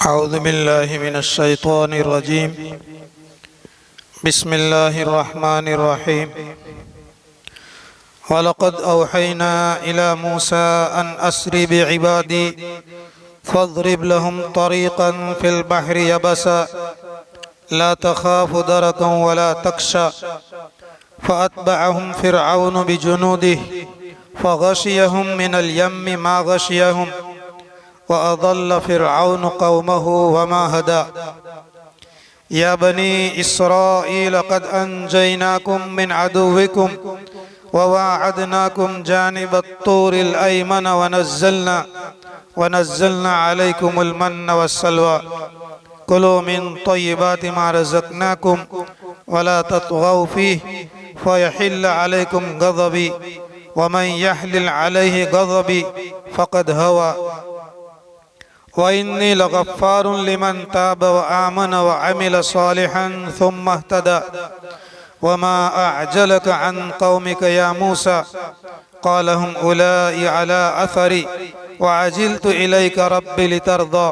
अऊज़ु बिल्लाहि मिनश्शैतानिर्रजीम। बिस्मिल्लाहिर्रहमानिर्रहीम। वलक़द औहैना इला मूसा अन अस्रि बिइबादी फ़ज़रिब लहुम तरीक़न फ़िल बहरि यबसा ला तख़ाफ़ु दरकन वला तख़शा फ़अत्बअहुम फ़िरऔन बिजुनूदिहि फ़ग़शियहुम मिनल यम्मि मा ग़शियहुम वअज़ल्ल फ़िरऔन क़ौमहु वमा हदा। या बनी इस्राईल क़द अंजयनाकुम मिन अदुव्विकुम ववाअदनाकुम जानिबत-तूरिल अयमन वनज़्ज़लना अलैकुमुल मन्न वस्सलवा कुलू मिन तय्यिबाति मा रज़क़नाकुम वला तत्ग़ौ फ़ीहि फ़यहिल्ल अलैकुम ग़ज़बी वमन यहलिल अलैहि ग़ज़बी फ़क़द हवा वइन्नी लगफ़्फ़ारुन लिमन ताब व आमन व अमिल सालिहन सुम्मा इह्तदा। वमा अअजलक अन क़ौमिक या मूसा क़ाल हुम उलाई अला अथरी व अजिल्तु इलैका रब्बी लितर्दा।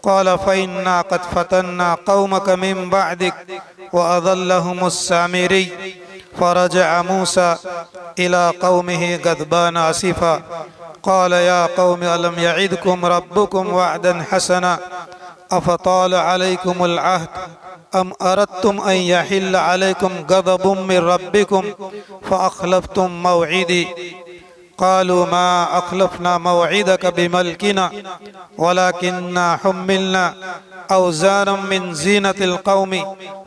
क़ाल फ़इन्ना क़द फ़तन्ना क़ौमक मिन बअदिक व अज़ल्लहुमुस सामिरी फ़रजअ मूसा इला क़ौमिहि ग़ज़बान आसिफ़ा क़ाल या क़ौम अलम यइदकुम रब्बुकुम वअदन हसना अफ़ताल अलैकुमुल अहद अम अरदतुम अन यहिल्ल अलैकुम ग़ज़बुम मिन रब्बिकुम फ़अख़लफ़्तुम मौዒदी। क़ालू मा अख़लफ़ना मौዒदक बिमल्किना वलाकिन्ना हुम्मिलना औज़ारम मिन ज़ीनतिल क़ौमि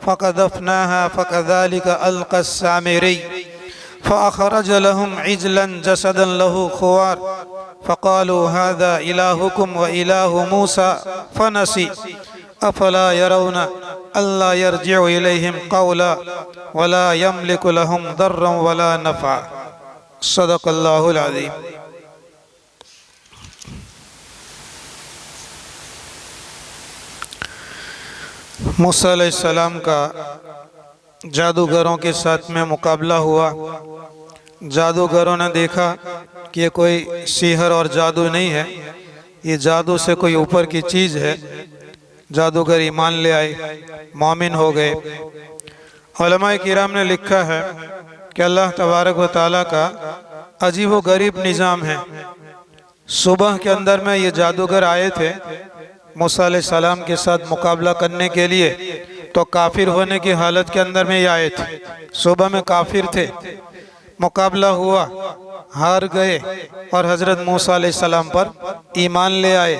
फ़क़ज़फ़नाहा फ़कज़ालिक अलक़ा अस्सामिरी फ़अख़रज लहुम इजलन जसदन लहू ख़ुवार फ़क़ालू हाज़ा इलाहुकुम व इलाहु मूसा फ़नसी अफ़ला यरौना अल्ला यरजिअ इलैहिम क़ौला वला यमलिकु लहुम दर्रन वला नफ़अ। सदक़ल्लाहुल अज़ीम। मूसा अलैहिस्सलाम का जादूगरों के साथ में मुकाबला हुआ। जादूगरों ने देखा कि ये कोई सिहर और जादू नहीं है, ये जादू से कोई ऊपर की चीज़ है। जादूगर ईमान ले आए, मोमिन हो गए। उलमाए किराम ने लिखा है कि अल्लाह तबारक व तआला का अजीब व गरीब निज़ाम है। सुबह के अंदर में ये जादूगर आए थे मूसा अलैहिस्सलाम के साथ मुकाबला करने के लिए, तो काफिर होने की हालत के अंदर में ये आए थे। सुबह में काफिर थे, मुकाबला हुआ, हार गए और हज़रत मूसा अलैहिस्सलाम पर ईमान ले आए,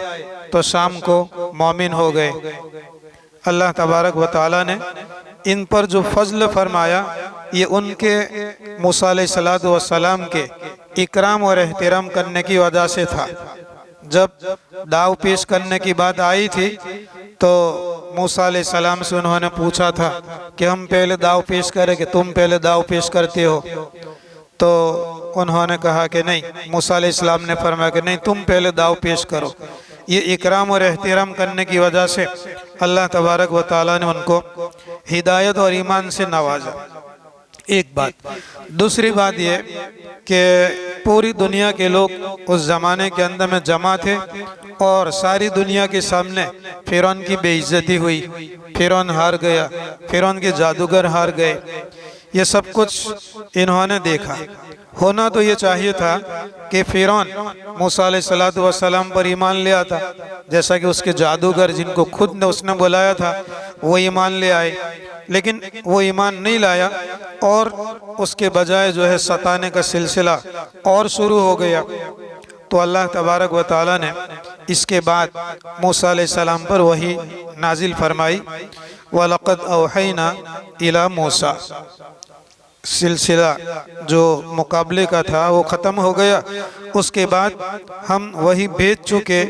तो शाम को मोमिन हो गए। अल्लाह तबारक व तआला ने इन पर जो फजल फरमाया, ये उनके मूसा अलैहिस्सलाम के इकराम और एहतराम करने की वजह से था। जब दाव पेश करने की बात आई थी तो मूसा अलैहिस्सलाम से उन्होंने पूछा था कि हम पहले दाव पेश करें कि तुम पहले दाव पेश करते हो, तो उन्होंने कहा कि नहीं। मूसा अलैहिस्सलाम ने फरमाया कि नहीं, तुम पहले दाव पेश करो। ये इकराम और एहतराम करने की वजह से अल्लाह तबारक व तआला ने उनको हिदायत और ईमान से नवाजा। एक बात। दूसरी बात ये कि पूरी दुनिया के लोग उस ज़माने के अंदर में जमा थे और सारी दुनिया के सामने फ़िरौन की बेइज्जती हुई। फ़िरौन हार गया, फ़िरौन के जादूगर हार गए। ये सब कुछ इन्होंने देखा। होना तो ये चाहिए था कि फ़िरौन मूसा अलैहिस्सलाम पर ईमान ले आता, जैसा कि उसके जादूगर जिनको खुद ने उसने बुलाया था वो ईमान ले आए, लेकिन वो ईमान नहीं लाया और उसके बजाय जो है सताने का सिलसिला और शुरू हो गया। तो अल्लाह तबारक व तआला ने इसके बाद मूसा अलैहिस्सलाम पर वही नाजिल फरमाई, वलक़द औहैना इला मूसा। सिलसिला जो मुकाबले का था वो ख़त्म हो गया। उसके बाद हम वही भेज चुके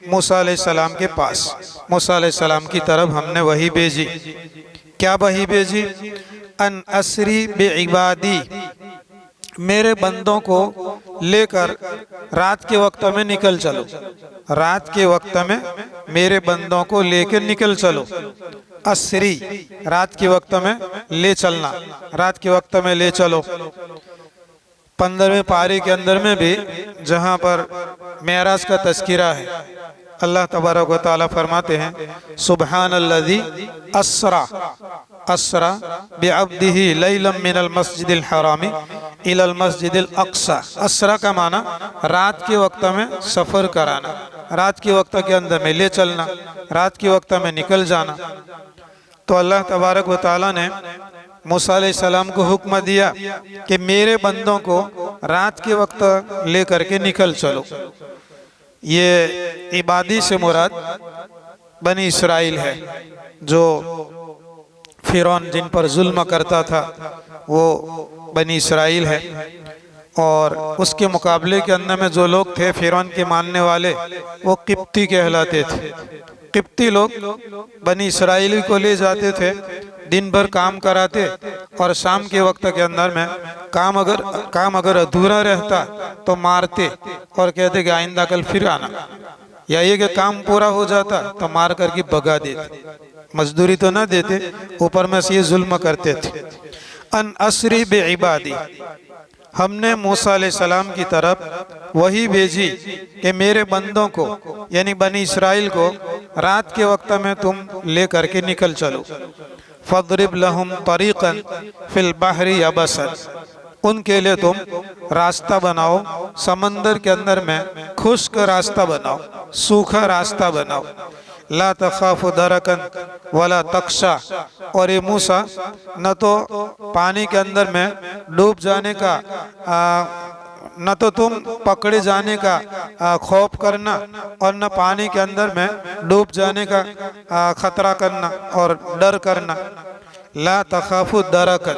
मूसा अलैहिस्सलाम के पास। मूसा अलैहिस्सलाम की तरफ हमने वही भेजी। क्या वही भेजी? अन अस्री बिइबादी, मेरे बंदों को लेकर रात के वक्त में निकल चलो। रात के वक्त में मेरे बंदों को लेकर निकल चलो। अस्री, रात के वक्त में ले चलना, रात के वक्त में ले चलो। 15वें पारे के अंदर में भी जहाँ पर मेराज का तज़किरा है, अल्लाह तबारक व तआला फरमाते हैं सुब्हानल्लज़ी अस्रा अस्रा बिअब्दिही लैलम मिनल मस्जिदिल हरामी इलल मस्जिदिल अक्सा। अस्रा का माना रात के वक्त में सफ़र कराना, रात के वक्त के अंदर में ले चलना, रात के वक्त में निकल जाना। तो अल्लाह तबारक व तआला ने मूसा अलैहिस्सलाम को हुक्म दिया कि मेरे बंदों को रात के वक्त ले करके निकल चलो। ये इबादी से मुराद बनी इसराइल है, जो फिरौन जिन पर जुल्म करता था वो बनी इसराइल है। और उसके मुकाबले के अंदर में जो लोग थे फिरौन के मानने वाले, वो किप्ती कहलाते थे। किप्ती लोग बनी इसराइली को ले जाते थे, दिन भर काम कराते और शाम के वक्त के अंदर में काम अगर अधूरा रहता तो मारते और कहते कि आइंदा कल फिर आना, या ये कि काम पूरा हो जाता तो मार करके भगा देते। मजदूरी तो ना देते, ऊपर में से ये जुल्म करते थे। अन असरी बे इबादी, हमने मूसा अलैहिस्सलाम की तरफ वही भेजी कि मेरे बंदों को यानी बनी इसराइल को रात के वक्त में तुम ले करके निकल चलो। फद्रिब लहुम तरीक़न फिल बहरी यबसन, उनके लिए तुम रास्ता बनाओ समंदर के अंदर में, खुश्क रास्ता बनाओ, सूखा रास्ता बनाओ। ला तखाफु दरकन वला तख्शा, और ये मूसा न तो पानी के अंदर में डूब जाने का न तो तुम पकड़े जाने का खौफ करना और न पानी के अंदर में डूब जाने का खतरा करना और डर करना। ला तखाफु दरकन,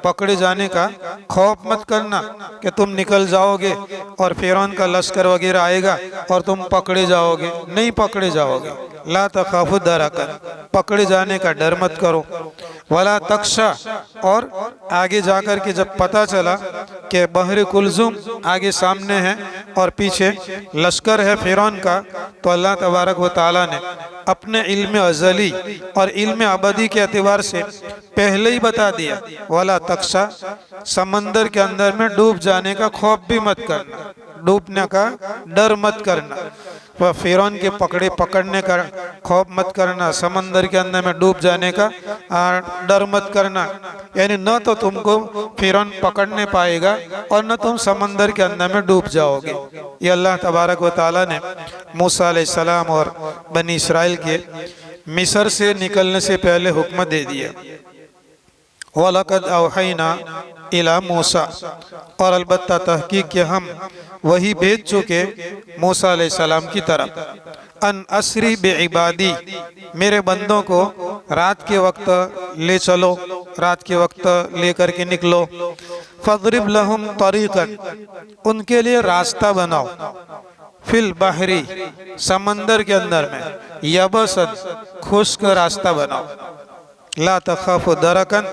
पकड़े जाने का खौफ मत करना कि तुम निकल जाओगे और फिरौन का लश्कर वगैरह आएगा और तुम पकड़े जाओगे, नहीं पकड़े जाओगे। ला तखाफु दरकन, पकड़े जाने का डर मत करो। वला तख्शा, और आगे जाकर के जब पता चला कि बहर कुलजुम आगे सामने है और पीछे लश्कर है फिरौन का, तो अल्लाह तबारक व तआला ने अपने इल्म अज़ली और इल्म अबदी के एतबार से पहले ही बता दिया, वला तख्शा, समंदर के अंदर में डूब जाने का खौफ भी मत करना, डूबने का डर मत करना। वह फिरौन के पकड़ने का खौफ मत करना, समंदर के अंदर में डूब जाने का डर मत करना। यानी न तो तुमको फिरौन पकड़ने पाएगा और न तुम समंदर के अंदर में डूब जाओगे। ये अल्लाह तबारक व तआला ने मूसा अलैहिस्सलाम और बनी इसराइल के मिस्र से निकलने से पहले हुक्म दे दिया। वलक़द औहैना इला मूसा, और अलबत्ता तहकीक के हम वही भेज चुके मूसा अलैहिस्सलाम की तरफ। अन असरी बे इबादी, मेरे बंदों को रात के वक्त ले चलो, रात के वक्त ले करके निकलो। फद्रिब लहुम तरीक़न, उनके लिए रास्ता बनाओ। फिल बहरी, समंदर के अंदर में, यबसन, खुश्क रास्ता बनाओ। ला तखाफु दरकन,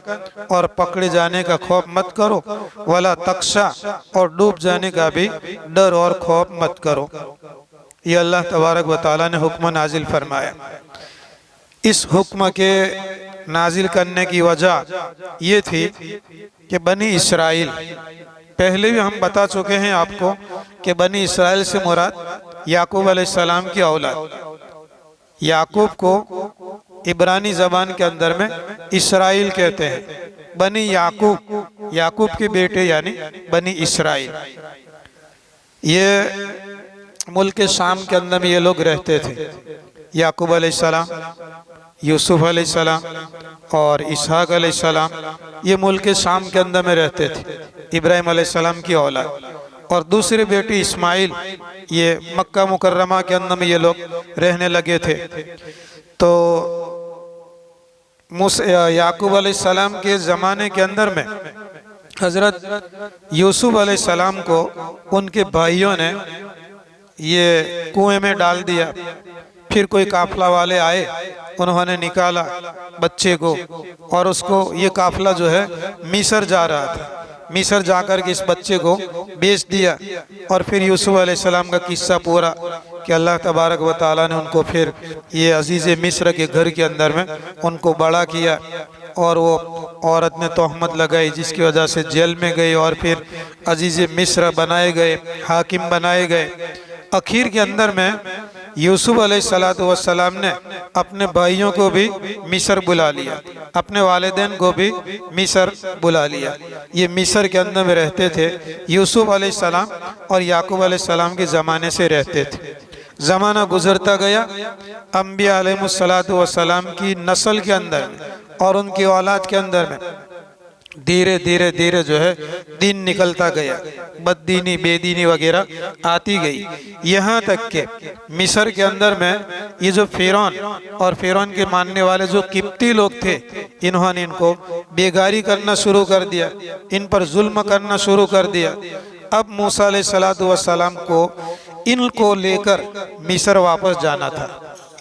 और पकड़े जाने का खौफ मत करो। वला तख्शा, और डूब जाने का भी डर और खौफ मत करो। ये अल्लाह तबारक व तआला ने हुक्म नाजिल फरमाया। इस हुक्म के नाजिल करने की वजह ये थी कि बनी इसराइल, पहले भी हम बता चुके हैं आपको कि बनी इसराइल से मुराद याकूब अलैहिस्सलाम की औलाद। याकूब को इब्रानी ज़बान के अंदर में इसराइल कहते हैं। बनी याकूब, याकूब के बेटे यानी बनी इसराइल। ये मुल्क शाम के अंदर में ये लोग रहते थे। याकूब अलैहिस्सलाम, यूसुफ अलैहिस्सलाम और इसहाक अलैहिस्सलाम, ये मुल्क शाम के अंदर में रहते थे, इब्राहिम अलैहिस्सलाम की औलाद। और दूसरे बेटी इस्माइल, ये मक्का मुकर्रमा के अंदर में ये लोग रहने लगे थे। तो याकूब अलैहिस्सलाम के ज़माने के अंदर में हज़रत यूसुफ अलैहिस्सलाम को उनके भाइयों ने ये कुएं में डाल दिया। फिर कोई काफिला वाले आए, उन्होंने निकाला बच्चे को, और उसको, ये काफिला जो है मिस्र जा रहा था, मिस्र जाकर के इस बच्चे को बेच दिया। और फिर यूसुफ अलैहिस्सलाम का किस्सा पूरा कि अल्लाह तबारक व तआला ने उनको फिर ये अजीज़ मिस्र के घर के अंदर में उनको बड़ा किया, और वो औरत ने तोहमत लगाई जिसकी वजह से जेल में गई, और फिर अजीज़ मिस्र बनाए गए, हाकिम बनाए गए। आखिर के अंदर में यूसुफ अलैहिस्सलातु वस्सलाम ने अपने भाइयों को भी मिस्र बुला लिया, अपने वालिदैन को भी मिस्र बुला लिया। ये मिस्र के अंदर में रहते थे, यूसुफ अलैहिस्सलाम और याकूब अलैहिस्सलाम के ज़माने से रहते थे। ज़माना गुजरता गया, अम्बिया अलैहिस्सलातु वस्सलाम की नस्ल के अंदर में और उनकी औलाद के अंदर में धीरे धीरे धीरे जो है दीन निकलता गया, बददीनी बेदीनी वगैरह आती गई। यहाँ तक के मिस्र के अंदर में ये जो फिरौन और फिरौन के मानने वाले जो किप्ती लोग थे, इन्होंने इनको बेगारी करना शुरू कर दिया, इन पर जुल्म करना शुरू कर दिया। अब मूसा अलैहिस्सलातु वस्सलाम को इनको लेकर मिस्र वापस जाना था।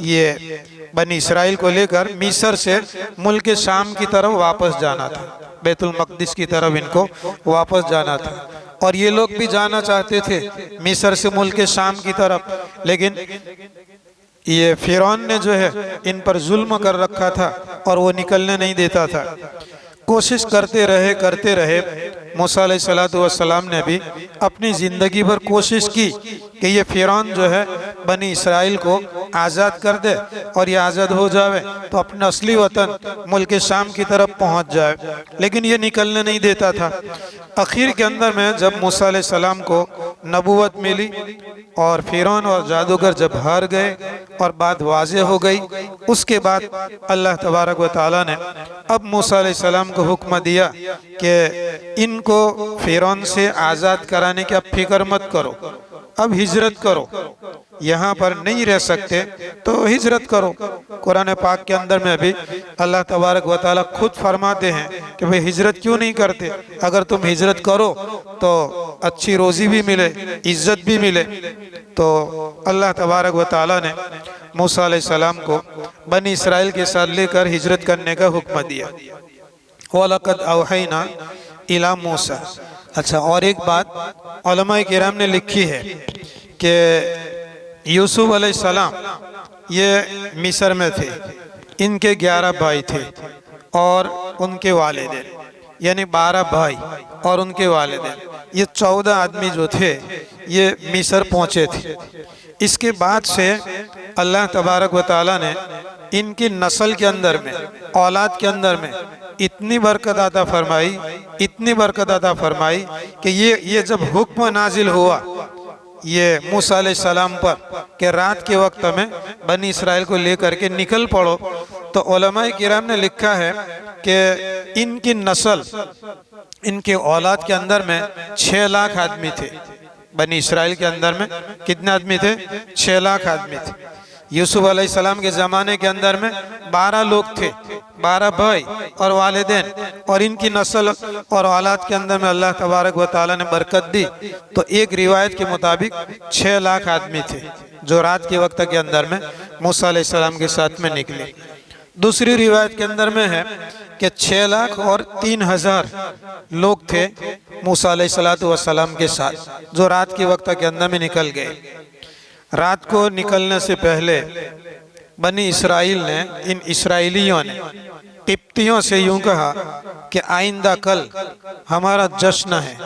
ये बनी इसराइल को लेकर मिस्र से मुल्क शाम की तरफ वापस जाना था, बैतुल मक़दिस की तरफ इनको वापस जाना था। और ये लोग भी जाना चाहते थे मिस्र से मुल्क शाम की तरफ, लेकिन ये फिरौन ने जो है इन पर जुल्म कर रखा था और वो निकलने नहीं देता था। कोशिश करते रहे मूसा अलैहिस्सलातु वस्सलाम ने भी अपनी ज़िंदगी भर कोशिश की कि ये फिरौन जो है बनी इसराइल को आज़ाद कर दे और ये आज़ाद हो जावे तो अपना असली वतन मुल्क शाम की तरफ पहुंच जाए, लेकिन ये निकलने नहीं देता था। आखिर के अंदर में जब मूसा अलैहिस्सलाम को नबूवत मिली और फिरौन और जादूगर जब हार गए और बात वाज़ेह हो गई, उसके बाद अल्लाह तबारक व तआला ने अब मूसा अलैहिस्सलाम को हुक्म दिया कि इनको फिरौन से आज़ाद कराने की अब फिक्र मत करो, अब हिजरत करो, यहाँ पर नहीं रह सकते तो हिजरत करो। कुरान पाक के अंदर में भी अल्लाह तबारक व तआला खुद फरमाते हैं कि भाई हिजरत क्यों नहीं करते, अगर तुम हिजरत करो तो अच्छी रोज़ी भी मिले, इज्जत भी मिले। तो अल्लाह तबारक व तआला ने मूसा अलैहिस्सलाम को बनी इसराइल के साथ लेकर हिजरत करने का हुक्म दिया। वलक़द औहैना इला मूसा। अच्छा, और एक बात उलमा किराम ने लिखी है कि यूसुफ अलैहिस्सलाम ये मिस्र में थे, इनके 11 भाई थे और उनके वालिदैन, यानी 12 भाई और उनके वालिदैन, ये 14 आदमी जो थे ये मिस्र पहुँचे थे। इसके बाद से अल्लाह तबारक व तआला ने इनकी नस्ल के अंदर में, औलाद के अंदर में इतनी बरकत अता फरमाई, इतनी बरकत अता फरमाई कि ये जब हुक्म नाजिल हुआ ये मूसा अलैहिस्सलाम पर कि रात के वक्त में बनी इसराइल को लेकर के निकल पड़ो, तो उलमाए किराम ने लिखा है कि इनकी नस्ल, इनके औलाद के अंदर में 6 लाख आदमी थे। बनी इसराइल के अंदर में कितने आदमी थे? 6 लाख आदमी थे। यूसुफ अलैहिस्सलाम के ज़माने के अंदर में 12 लोग थे, 12 भाई और वालिदैन, और इनकी नस्ल और औलाद के अंदर में अल्लाह तबारक व तआला ने बरकत दी। तो एक रिवायत के मुताबिक 6 लाख आदमी थे जो रात के वक्त के अंदर में मूसा अलैहिस्सलाम के साथ में निकले। दूसरी रिवायत के अंदर में है कि 6 लाख और 3,000 लोग थे मूसा अलैहिस्सलातु वस्सलाम के साथ जो रात के वक्त के अंदर में निकल गए। रात को निकलने से पहले बनी इसराइल ने, इन इसराइलियों ने किप्तियों से यूं कहा कि आइंदा कल हमारा जश्न है,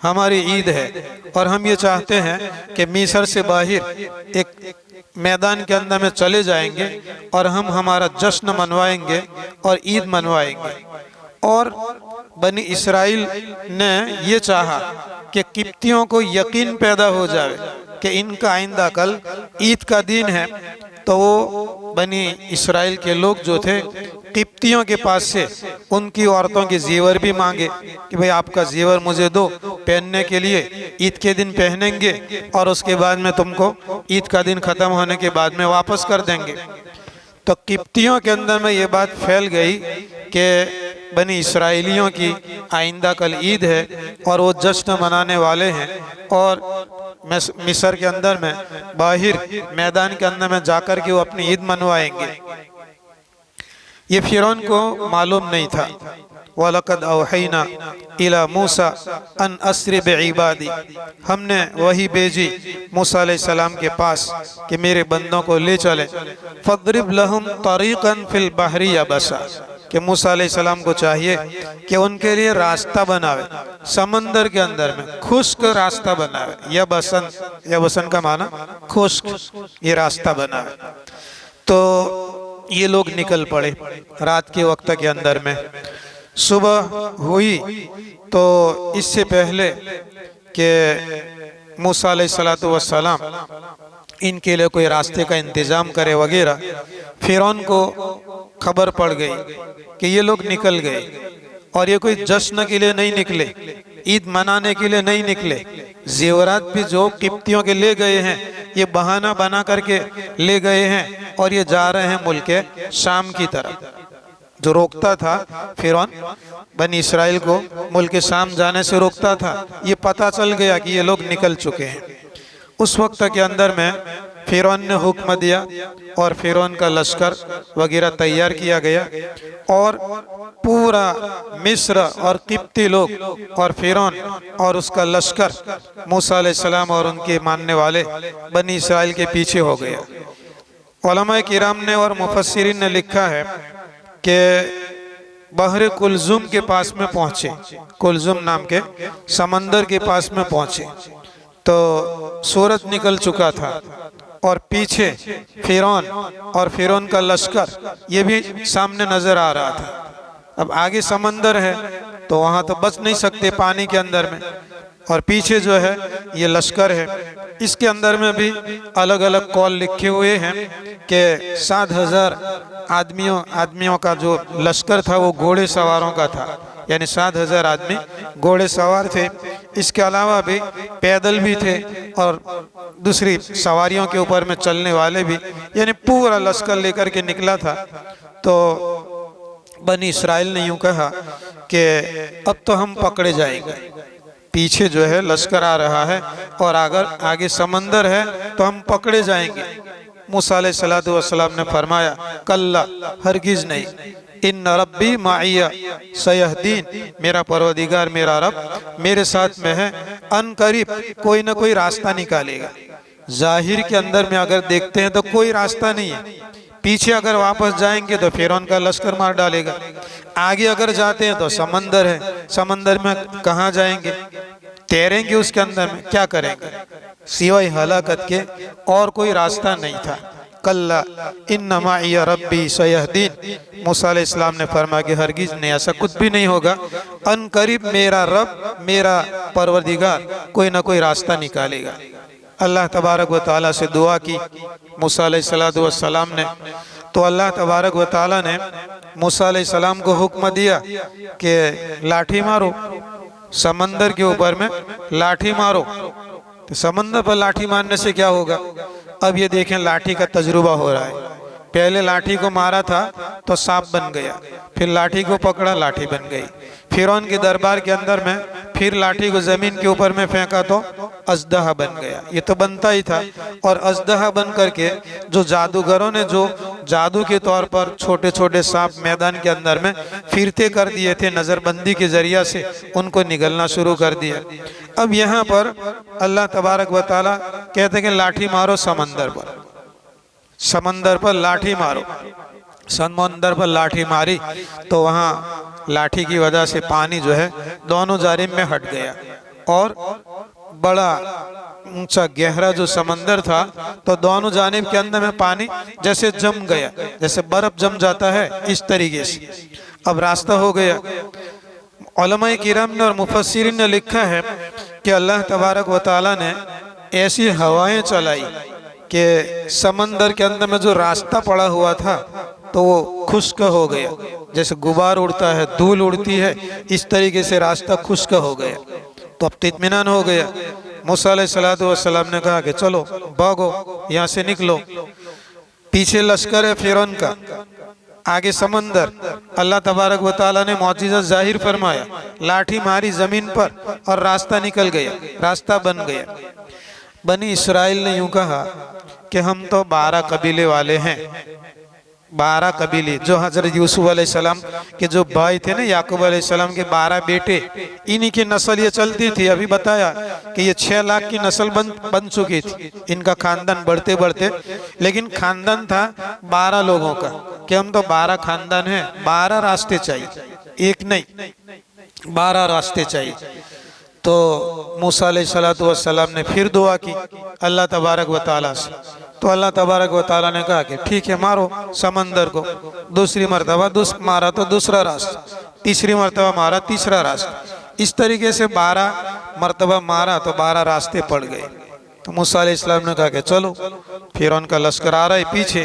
हमारी ईद है और हम ये चाहते हैं कि मिस्र से बाहर एक मैदान के अंदर में चले जाएंगे और हम हमारा जश्न मनवाएंगे और ईद मनवाएंगे। और बनी इसराइल ने ये चाहा कि किप्तियों को यकीन पैदा हो जाए कि इनका आइंदा कल ईद का दिन है, तो वो बनी इसराइल के लोग जो थे किप्तियों के पास से उनकी औरतों के जेवर भी मांगे कि भाई आपका जेवर मुझे दो पहनने के लिए, ईद के दिन पहनेंगे और उसके बाद में तुमको ईद का दिन ख़त्म होने के बाद में वापस कर देंगे। तो किप्तियों के अंदर में ये बात फैल गई कि बनी इसराइलियों की आइंदा कल ईद है और वो जश्न मनाने वाले हैं और मिस्र के अंदर में बाहर मैदान के अंदर में जाकर के वो अपनी ईद मनवाएंगे। ये फिरौन को मालूम नहीं था। वलक़द औहैना इला मूसा अन अस्रि बिइबादी, हमने वही भेजी मूसा अलैहिस्सलाम के पास कि मेरे बंदों को ले चले। फद्रिब लहुम तरीक़न फिल बहरी यबसा, कि मूसा अलैहिस्सलाम को चाहिए कि उनके लिए रास्ता बनावे, समंदर के अंदर में खुश्क रास्ता बनावे, या बसन का माना खुश्क, ये रास्ता बनावे। तो ये लोग निकल पड़े रात के वक्त के अंदर में। सुबह हुई तो इससे पहले कि मूसा अलैहिस्सलातु वस्सलाम इनके लिए कोई रास्ते का इंतज़ाम करे वगैरह, फिरौन को खबर पड़ गई कि ये लोग निकल गए, और ये कोई जश्न के लिए नहीं निकले, ईद मनाने के लिए नहीं निकले। जेवरात भी जो किप्तियों के ले गए हैं, ये बहाना बना करके ले गए हैं, और ये जा रहे हैं मुल्क शाम की तरफ। जो रोकता था फिरौन बनी इसराइल को मुल्क शाम जाने से रोकता था, ये पता चल गया कि ये लोग निकल चुके हैं। उस वक्त के अंदर में फिरौन ने हुक्म दिया और फिरौन का लश्कर वगैरह तैयार किया गया, और पूरा मिस्र और किप्ती लोग और फिरौन और उसका लश्कर मूसा अलैहिस्सलाम और उनके मानने वाले बनी इसराइल के पीछे हो गया। उलमाए किराम ने और मुफस्सिरीन ने लिखा है कि बहरे कुलजुम के पास में पहुंचे, कुलजुम नाम के समंदर के पास में पहुंचे तो सूरज निकल चुका था, और पीछे फिरौन और फिरौन का लश्कर ये भी सामने नजर आ रहा था। अब आगे समंदर है तो वहां तो बच नहीं सकते पानी के अंदर में, और पीछे जो है ये लश्कर है। इसके अंदर में भी अलग अलग कौल लिखे हुए हैं कि 7,000 आदमियों का जो लश्कर था वो घोड़े सवारों का था, यानी 7,000 आदमी घोड़े सवार थे। इसके अलावा भी पैदल भी थे और दूसरी सवारियों के ऊपर में चलने वाले भी, यानी पूरा लश्कर लेकर के निकला था। तो बनी इसराइल ने यूं कहा कि अब तो हम पकड़े जाएंगे, पीछे जो है लश्कर आ रहा है और अगर आगे समंदर है तो हम पकड़े जाएंगे। मूसा अलैहिस्सलातु वस्सलाम ने फरमाया, कल्ला, हरगिज नहीं, इन रब्बी माइया सयहदीन, मेरा परवदिगार मेरा रब मेरे साथ में है, अन करीब कोई ना कोई रास्ता निकालेगा। जाहिर के अंदर में अगर देखते हैं तो कोई रास्ता नहीं है, पीछे अगर वापस जाएंगे तो फिरौन का लश्कर मार डालेगा, आगे अगर जाते हैं तो समंदर है, समंदर में कहाँ जाएंगे, तैरेंगे उसके अंदर में, क्या करेंगे, सिवाय हलाकत के और कोई रास्ता नहीं था। कल्ला इन्ना माइया रब्बी सयहदीन, मूसा अलैहिस्सलाम ने फरमाया कि हरगिज नहीं, ऐसा कुछ भी नहीं होगा, अन करीब मेरा रब मेरा परवरदिगार कोई ना कोई रास्ता निकालेगा। अल्लाह तबारक व ताला से दुआ की मूसा अलैहिस्सलातु वस्सलाम ने, तो अल्लाह तबारक व ताला ने मूसा अलैहिस्सलाम को हुक्म दिया कि लाठी मारो, समंदर के ऊपर में लाठी मारो। तो समंदर पर लाठी मारने से क्या होगा, अब ये देखें लाठी का तजुर्बा हो रहा है। पहले लाठी को मारा था तो सांप बन गया, फिर लाठी को पकड़ा लाठी बन गई। फिरौन के दरबार के अंदर में फिर लाठी को जमीन के ऊपर में फेंका तो अजदहा बन गया, ये तो बनता ही था। और अजदहा बन करके जो जादूगरों ने जो जादू के तौर पर छोटे छोटे सांप मैदान के अंदर में फिरते कर दिए थे नज़रबंदी के जरिया से, उनको निगलना शुरू कर दिया। अब यहाँ पर अल्लाह तबारक व ताला कहते हैं कि लाठी मारो समंदर पर, समंदर पर लाठी मारो। समंदर पर लाठी मारी तो वहाँ लाठी की वजह से पानी जो है दोनों जानिब में हट गया, और बड़ा ऊंचा गहरा जो समंदर था तो दोनों जानिब के अंदर में पानी जैसे जम गया, जैसे बर्फ जम जाता है इस तरीके से अब रास्ता हो गया। उलमाए किराम ने और मुफस्सिरीन ने लिखा है कि अल्लाह तबारक व ताला ने ऐसी हवाएं चलाई कि समंदर के अंदर में जो रास्ता पड़ा हुआ था तो वो खुश्क हो गया, जैसे गुबार उड़ता है, धूल उड़ती है, इस तरीके से रास्ता खुश्क हो गया। तो अब इत्मीनान हो गया। मूसा अलैहिस्सलातु वस्सलाम ने कहा कि चलो भागो, यहाँ से निकलो। पीछे लश्कर है फिरौन का, आगे समंदर। अल्लाह तबारक व ताला ने मौजिज़ा जाहिर फरमाया, लाठी मारी जमीन पर और रास्ता निकल गया, रास्ता बन गया। बनी इसराइल ने यूं कहा कि हम तो 12 कबीले वाले हैं, 12 कबीले, जो हजरत यूसुफ अलैहिस्सलाम के जो भाई थे ना, याकूब अलैहिस्सलाम के 12 बेटे, इन्हीं की नस्ल ये चलती थी। अभी बताया कि ये 6 लाख की नस्ल बन चुकी थी, इनका खानदान बढ़ते बढ़ते, लेकिन खानदान था 12 लोगों का। कि हम तो 12 खानदान हैं, 12 रास्ते चाहिए, एक नहीं 12 रास्ते चाहिए। तो मूसा अलैहिस्सलातु वस्सलाम ने फिर दुआ की अल्लाह तबारक व तआला से। तो अल्लाह तबारक व तआला ने कहा कि ठीक है, मारो समंदर को। दूसरी मरतबा मारा तो दूसरा रास्ता, तीसरी मरतबा मारा तीसरा रास्ता। इस तरीके से 12 मरतबा मारा तो 12 रास्ते पड़ गए। तो मूसा अलैहिस्सलाम ने कहा कि चलो, फिर उनका लश्कर आ रहा है पीछे।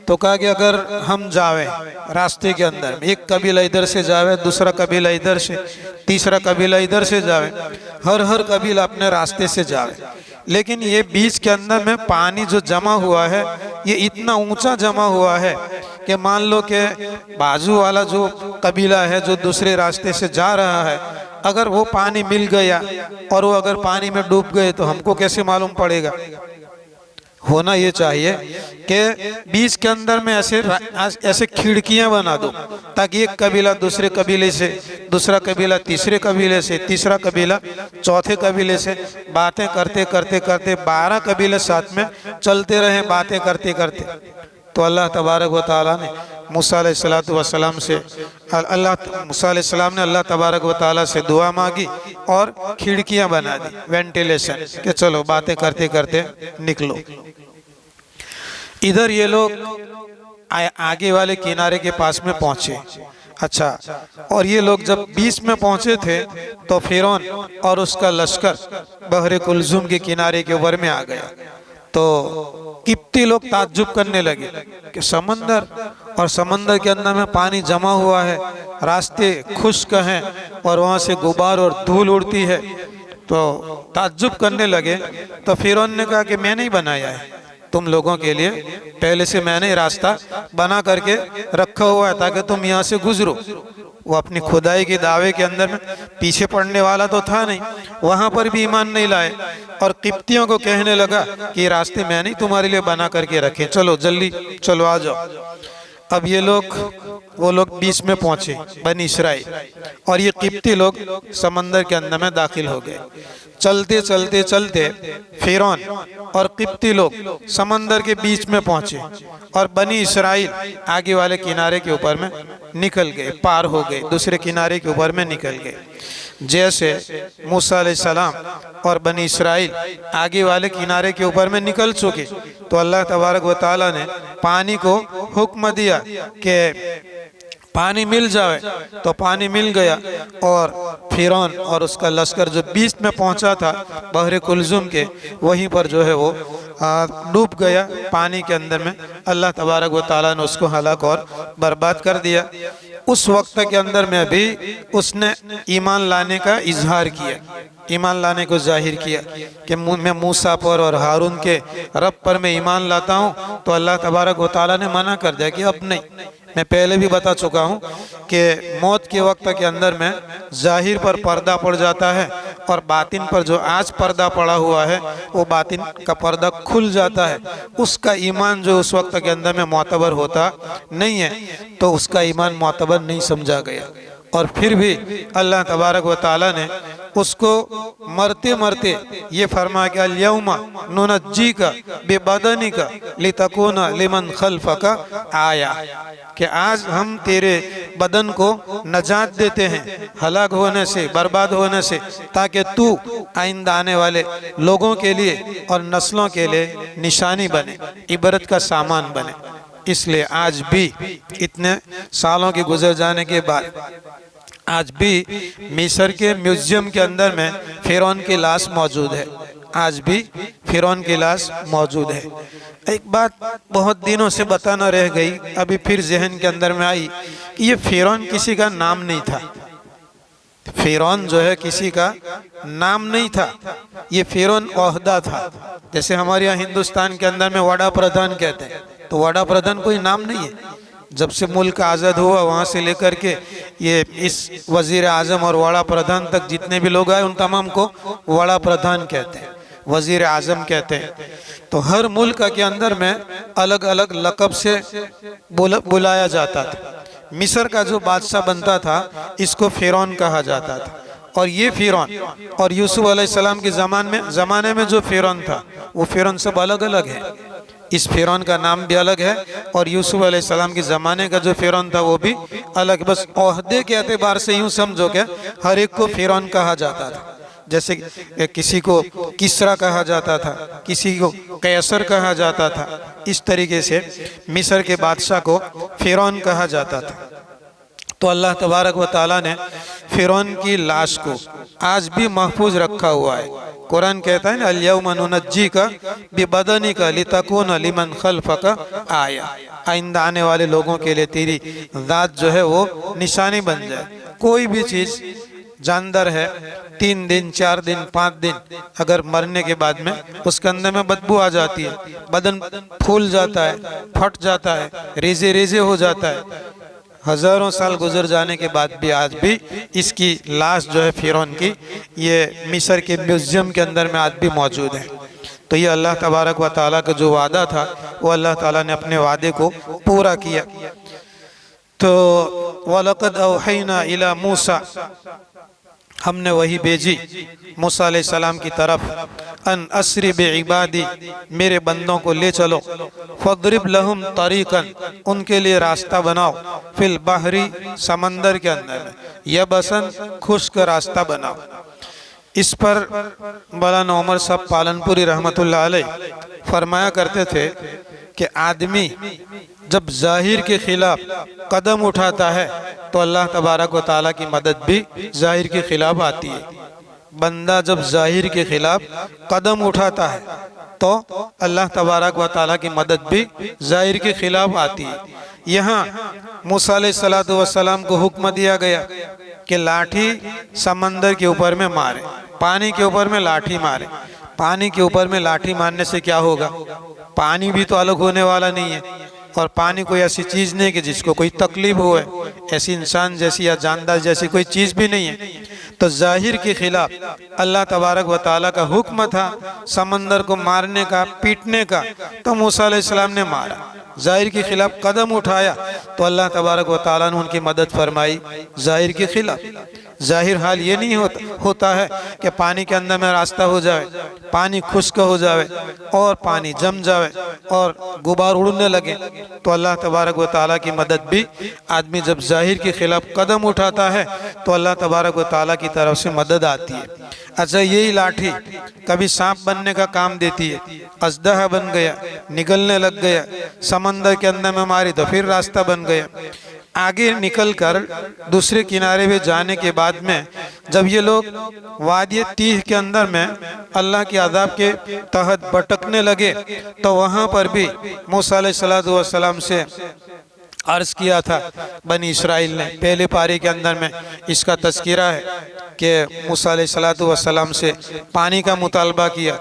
तो कहा कि अगर हम जावे रास्ते के अंदर, एक कबीला इधर से जावे, दूसरा कबीला इधर से, तीसरा कबीला इधर से जावे, हर कबीला अपने रास्ते से जावे, लेकिन ये बीच के अंदर में पानी जो जमा हुआ है ये इतना ऊंचा जमा हुआ है कि मान लो कि बाजू वाला जो कबीला है जो दूसरे रास्ते से जा रहा है, अगर वो पानी मिल गया और वो अगर पानी में डूब गए तो हमको कैसे मालूम पड़ेगा। होना ये चाहिए कि बीच के अंदर में ऐसे खिड़कियां बना दो ताकि एक कबीला दूसरे कबीले से, दूसरा कबीला तीसरे कबीले से, तीसरा कबीला चौथे कबीले से बातें करते करते करते 12 कबीले साथ में चलते रहे बातें करते करते। तो अल्लाह तबारक व तआला ने मूसा अलैहिस्सलातु वस्सलाम से मूसा अलैहिस्सलाम ने अल्लाह तबारक व तआला से दुआ मांगी और खिड़कियां बना दी, वेंटिलेशन, कि चलो बातें करते करते निकलो। इधर ये लोग आगे वाले किनारे के पास में पहुंचे। अच्छा, और ये लोग जब बीच में पहुंचे थे तो फिरौन और उसका लश्कर बहरे कुलजुम के किनारे के ऊपर में आ गया। तो किप्ती लोग ताज्जुब करने लगे कि समंदर, और समंदर के अंदर में पानी जमा हुआ है, रास्ते खुश्क हैं और वहाँ से गुबार और धूल उड़ती है। तो ताज्जुब करने लगे। तो फिरौन ने कहा कि मैं नहीं बनाया है तुम लोगों के लिए, पहले से मैंने रास्ता बना करके रखा हुआ है ताकि तुम यहाँ से गुजरो। वो अपनी खुदाई के दावे के अंदर में पीछे पड़ने वाला तो था नहीं, वहाँ पर भी ईमान नहीं लाए और किप्तियों को कहने लगा कि रास्ते मैंने तुम्हारे लिए बना करके रखे, चलो जल्दी चलो आ जाओ। अब ये लोग, वो लोग बीच में पहुंचे बनी इसराइल, और ये किप्ती लोग समंदर के अंदर में दाखिल हो गए। चलते चलते चलते फिरौन और किप्ती लोग समंदर के बीच में पहुंचे और बनी इसराइल आगे वाले किनारे के ऊपर में निकल गए, पार हो गए, दूसरे किनारे के ऊपर में निकल गए। जैसे मूसा अलैहिस्सलाम और बनी इसराइल आगे वाले किनारे के ऊपर में निकल चुके तो अल्लाह तबारक व तआला ने पानी को हुक्म दिया कि पानी मिल जाए। तो पानी मिल गया और फिरौन और उसका लश्कर जो बीच में पहुंचा था बहरे कुलजुम के, वहीं पर जो है वो डूब गया पानी के अंदर में। अल्लाह तबारक व तआला ने उसको हलाक और बर्बाद कर दिया। उस वक्त के अंदर में भी उसने ईमान लाने का इजहार किया, ईमान लाने को जाहिर किया कि मैं मूसा पर और हारून के रब पर मैं ईमान लाता हूँ। तो अल्लाह तबारक व तआला ने मना कर दिया कि अब नहीं। मैं पहले भी बता चुका हूँ कि मौत के वक्त के अंदर में जाहिर पर पर्दा पड़ जाता है और बातिन पर जो आज पर्दा पड़ा हुआ है वो बातिन का पर्दा खुल जाता है। उसका ईमान जो उस वक्त के अंदर में मोतबर होता नहीं है तो उसका ईमान मोतबर नहीं समझा गया। और फिर भी अल्लाह तबारक व तआला ने उसको मरते मरते ये फरमा कि अल-यौमा नुनज्जीका बिबदनिका लितकूना लिमन खल्फका आया, कि आज हम तेरे बदन को नजात देते हैं हलाक होने से, बर्बाद होने से, ताकि तू आइंदा आने वाले लोगों के लिए और नस्लों के लिए निशानी बने, इबरत का सामान बने। इसलिए आज भी इतने सालों के गुजर जाने के बाद आज भी मिस्र के म्यूजियम के अंदर में फिरौन की लाश मौजूद है। आज भी फिरौन की लाश मौजूद है। एक बात बहुत दिनों से बताना रह गई, अभी फिर जहन के अंदर में आई कि ये फिरौन किसी का नाम नहीं था। फिरौन जो है किसी का नाम नहीं था, ये फिरौन ओहदा था। जैसे हमारे यहाँ हिंदुस्तान के अंदर में वड़ा प्रधान कहते हैं, तो वड़ा प्रधान कोई नाम नहीं है। जब से मुल्क आज़ाद हुआ वहाँ से लेकर के ये इस वज़ीर आज़म और वड़ा प्रधान तक जितने भी लोग आए उन तमाम को वड़ा प्रधान कहते हैं, वज़ीर आज़म कहते हैं। तो हर मुल्क के अंदर में अलग अलग लक़ब से बुलाया जाता था। मिस्र का जो बादशाह बनता था इसको फिरौन कहा जाता था। और ये फिरौन और यूसुफ अलैहिस्सलाम के ज़माने में जो फिरौन था वो फिरौन सब अलग अलग है। इस फ़िरौन का नाम भी अलग है और यूसुफ अलैहिस्सलाम के ज़माने का जो फ़िरौन था वो भी अलग। बस ओहदे के एतबार से यूँ समझो क्या हर एक को फ़िरौन कहा जाता था। जैसे किसी को किसरा कहा जाता था, किसी को कैसर कहा जाता था, इस तरीके से मिस्र के बादशाह को फ़िरौन कहा जाता था। तो अल्लाह तबारक व ताला ने फ़िरौन की लाश को आज भी महफूज रखा हुआ है। कुरान कहता है ना, अल-यौम नुनज्जीका बिबदनिका लितकूना लिमन खल्फका आया, आइंदा आने वाले लोगों के लिए तेरी ज़ात जो है वो निशानी बन जाए। कोई भी चीज़ जानदार है 3 दिन 4 दिन 5 दिन अगर मरने के बाद में उसके अंदर में बदबू आ जाती है, बदन फूल जाता है, फट जाता है, रेजे रेजे हो जाता है, हज़ारों साल गुजर जाने के बाद भी आज भी इसकी लाश जो है फ़िरौन की ये मिस्र के म्यूज़ियम के अंदर में आज भी मौजूद है। तो ये अल्लाह तबारक व ताला का जो वादा था वो अल्लाह ताला ने अपने वादे को पूरा किया। तो वलक़द औहैना इला मूसा, हमने वही भेजी मूसा अलैहिस्सलाम की तरफ, अन अस्री बिइबादी, मेरे बंदों को ले चलो, फद्रिब लहुम तरीक़न, उनके लिए रास्ता बनाओ, फिल बहरी, समंदर के अंदर में, यबसन, खुश्क रास्ता बनाओ। इस पर मौलाना उमर साहब पालनपुरी रहमतुल्लाह अलैह फरमाया करते थे कि आदमी जब जाहिर के खिलाफ कदम उठाता है तो अल्लाह तबारक व ताला की मदद भी जाहिर के खिलाफ आती है। बंदा जब जाहिर के खिलाफ कदम उठाता है तो अल्लाह तबारक व ताला की मदद भी जाहिर के खिलाफ आती है। यहाँ मूसा अलैहिस्सलातु वस्सलाम को हुक्म दिया गया कि लाठी समंदर के ऊपर में मारे, पानी के ऊपर में लाठी मारे। पानी के ऊपर में लाठी मारने से क्या होगा? पानी भी तो अलग होने वाला नहीं है, और पानी कोई ऐसी चीज़ नहीं कि जिसको कोई तकलीफ हो, ऐसी इंसान जैसी या जानदार जैसी कोई चीज़ भी नहीं है। तो जाहिर के खिलाफ अल्लाह तबारक व ताला का हुक्म था समंदर को मारने का, पीटने का, तो मूसा अलैहिस्सलाम ने मारा। जाहिर के खिलाफ कदम उठाया तो अल्लाह तबारक व ताला ने उनकी मदद फरमाई जाहिर के खिलाफ। जाहिर हाल ये नहीं होता है कि पानी के अंदर में रास्ता हो जाए, पानी खुश्क हो जाए और पानी जम जाए और गुबार उड़ने लगे। तो अल्लाह तबारक व ताला की मदद भी आदमी जब जाहिर के खिलाफ कदम उठाता है तो अल्लाह तबारक व ताला की तरफ से मदद आती है। अच्छा, यही लाठी कभी सांप बनने का काम देती है। अजदहा बन गया, निकलने लग गया, समंदर के अंदर में मारी तो फिर रास्ता बन गया। आगे निकलकर दूसरे किनारे पे जाने के बाद में जब ये लोग वादी तीह के अंदर में अल्लाह के अज़ाब के तहत भटकने लगे तो वहाँ पर भी मूसा अलैहिस्सलातु वस्सलाम से अर्ज़ किया था बनी इसराइल ने। पहले पारी के अंदर में इसका तज़किरा है कि मूसा अलैहिस्सलातु वस्सलाम से पानी का मुतालबा किया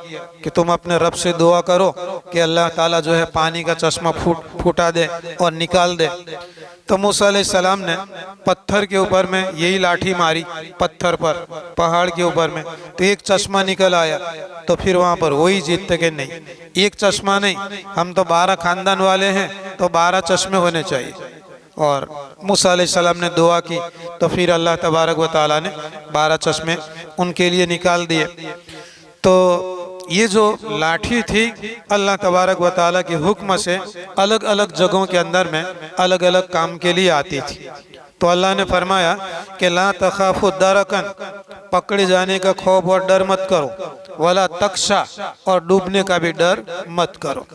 कि तुम अपने रब से दुआ करो कि अल्लाह ताला जो है पानी का चश्मा फूटा दे और निकाल दे। तो मूसा अलैहिस्सलाम ने पत्थर के ऊपर में यही लाठी मारी, पत्थर पर, पहाड़ के ऊपर में, तो एक चश्मा निकल आया। तो फिर वहाँ पर वही जीतते कि नहीं, एक चश्मा नहीं, हम तो 12 खानदान वाले हैं तो 12 चश्मे होने चाहिए। और मूसा अलैहिस्सलाम ने दुआ की तो फिर अल्लाह तबारक व ताला ने 12 चश्मे उनके लिए निकाल दिए। तो ये जो लाठी थी अल्लाह तबारक व ताला के हुक्म से अलग अलग जगहों के अंदर में अलग अलग काम के लिए आती थी। तो अल्लाह ने फरमाया कि ला तखाफु दरकन, पकड़े जाने का खौफ और डर मत करो, वला तख्शा, और डूबने का भी डर मत करो।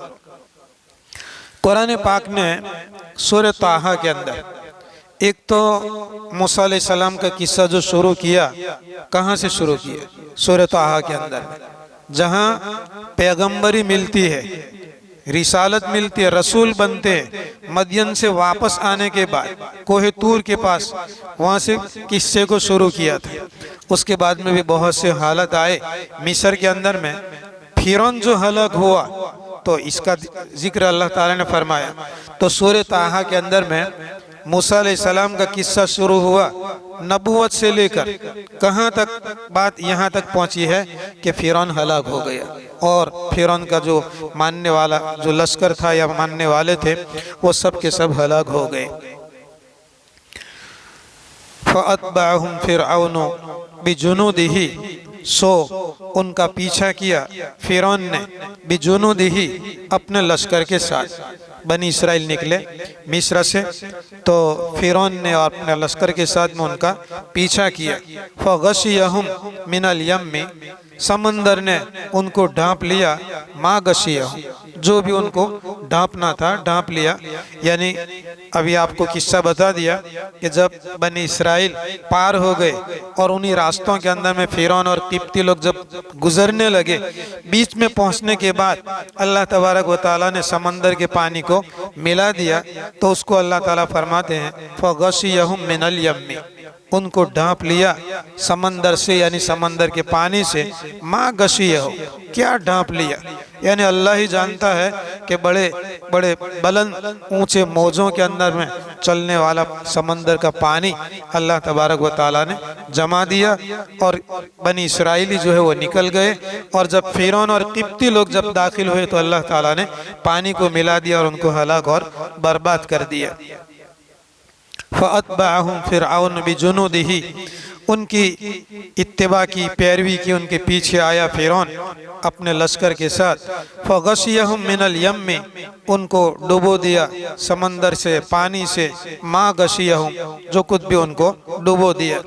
कुरान पाक ने सूरह ताहा के अंदर एक तो मूसा अलैहिस्सलाम का किस्सा जो शुरू किया, कहाँ से शुरू किया? सूरह ताहा के अंदर, जहाँ पैगंबरी मिलती है, रिसालत मिलती है, रसूल बनते हैं। मदियन से वापस आने के बाद कोहे तूर के पास वहाँ से किस्से को शुरू किया था। उसके बाद में भी बहुत से हालत आए मिस्र के अंदर में। फ़िरौन जो हलाक हुआ तो इसका जिक्र अल्लाह ताला ने फरमाया। तो सूरह ताहा के अंदर में मूसा अलैहिस्सलाम का किस्सा शुरू हुआ, नबूवत से लेकर कहाँ तक बात यहाँ तक पहुँची है कि फ़िरौन हलाक हो गया और फ़िरौन का जो मानने वाला जो लश्कर था या मानने वाले थे वो सब के सब हलाक हो गए। फ़अत्बअहुम फ़िरऔन बिजुनूदिही, सो उनका पीछा किया फिरौन ने बिजुनूदिही अपने लश्कर के साथ। बनी इसराइल निकले मिस्र से, तो फिरौन ने अपने लश्कर के साथ में उनका पीछा किया। फगशियहुम मिनल यम्मी, समंदर ने उनको ढांप लिया। मा गशियहुम, जो भी उनको ढांपना था ढांप लिया। यानी अभी आपको किस्सा बता दिया कि जब बनी इसराइल पार हो गए और उन्हीं रास्तों के अंदर में फिरौन और किप्ती लोग जब गुजरने लगे, बीच में पहुंचने के बाद अल्लाह तबारक व तआला ने समंदर के पानी को मिला दिया। तो उसको अल्लाह ताला फरमाते हैं फगशियहुम मिनल यम्मी, उनको ढांप लिया समंदर से, यानी समंदर के पानी से। माँ गशियहु, क्या ढांप लिया, यानी अल्लाह ही जानता है कि बड़े बड़े बुलंद ऊंचे मौजों के अंदर में चलने वाला समंदर का पानी अल्लाह तबारक व तआला ने जमा दिया और बनी इसराइली जो है वो निकल गए। और जब फिरौन और किप्ती लोग जब दाखिल हुए तो अल्लाह ताला ने पानी को मिला दिया और उनको हलाक और बर्बाद कर दिया। फ़अत्बअहुम फ़िरऔन बिजुनूदिही, उनकी इत्तिबा की, पैरवी की, उनके पीछे आया फिरौन अपने लश्कर के साथ। फ़गशियहुम मिनल यम्मी, उनको डुबो दिया समंदर से, पानी से। मा गशियहुम, जो कुछ भी उनको डुबो दिया।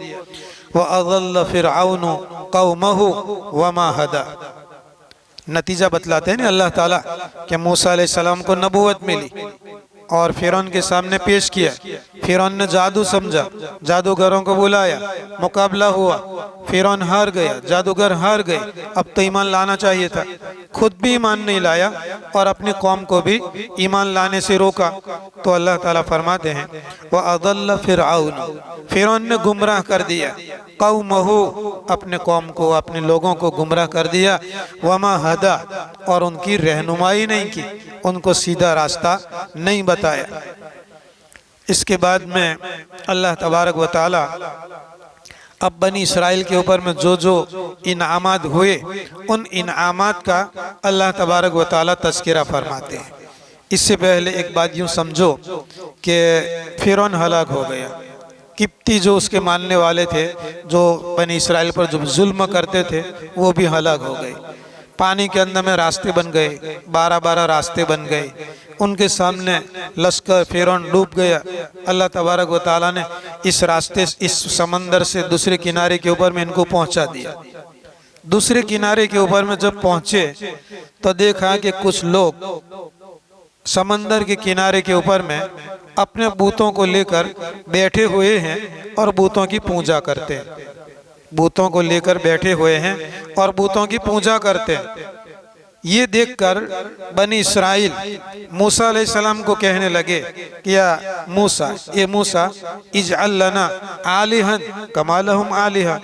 वअज़ल्ल फ़िरऔन क़ौमहु वमा हदा, नतीजा बतलाते हैं ना अल्लाह ताला कि मूसा अलैहिस्सलाम को नबूवत मिली और फिरौन के सामने पेश किया। फिरौन ने जादू समझा, जादूगरों को बुलाया, मुकाबला हुआ, फिरौन हार गया, जादूगर हार गए। अब तो ईमान लाना चाहिए था, खुद भी ईमान नहीं लाया और अपनी कौम को भी ईमान लाने से रोका। तो अल्लाह ताला फरमाते हैं वअज़ल्ल फ़िरऔन, फिरौन ने गुमराह कर दिया क़ौमहु, अपने कौम को, अपने लोगों को गुमराह कर दिया। वमा हदा, और उनकी रहनुमाई नहीं की, उनको सीधा रास्ता नहीं बताया। इसके बाद में अल्लाह तबारक व तआला अब बनी इसराइल के ऊपर में जो जो इनामात हुए, उन इनामात का अल्लाह तबारक व तआला तज़किरा फरमाते हैं। इससे पहले एक बात यूँ समझो कि फिरौन हलाक हो गया, किप्ती जो उसके मानने वाले थे, जो बनी इसराइल पर जो जुल्म करते थे, वो भी हलाक हो गए। पानी के अंदर में रास्ते बन गए, 12-12 रास्ते बन गए, उनके सामने लश्कर फिरौन डूब गया। अल्लाह तबारक व तआला ने इस रास्ते, इस समंदर से दूसरे किनारे के ऊपर में इनको पहुंचा दिया। दूसरे किनारे के ऊपर में जब पहुंचे तो देखा कि कुछ लोग समंदर के किनारे के ऊपर में अपने बूतों को लेकर बैठे हुए हैं और बूतों की पूजा करते हैं। बूतों को लेकर बैठे हुए हैं और बूतों की पूजा करते हैं। ये देखकर बनी इसराइल मूसा अलैहिस्सलाम को कहने लगे कि या मूसा, ए मूसा, इजअल लना आलिहन कमा लहुम आलिहा,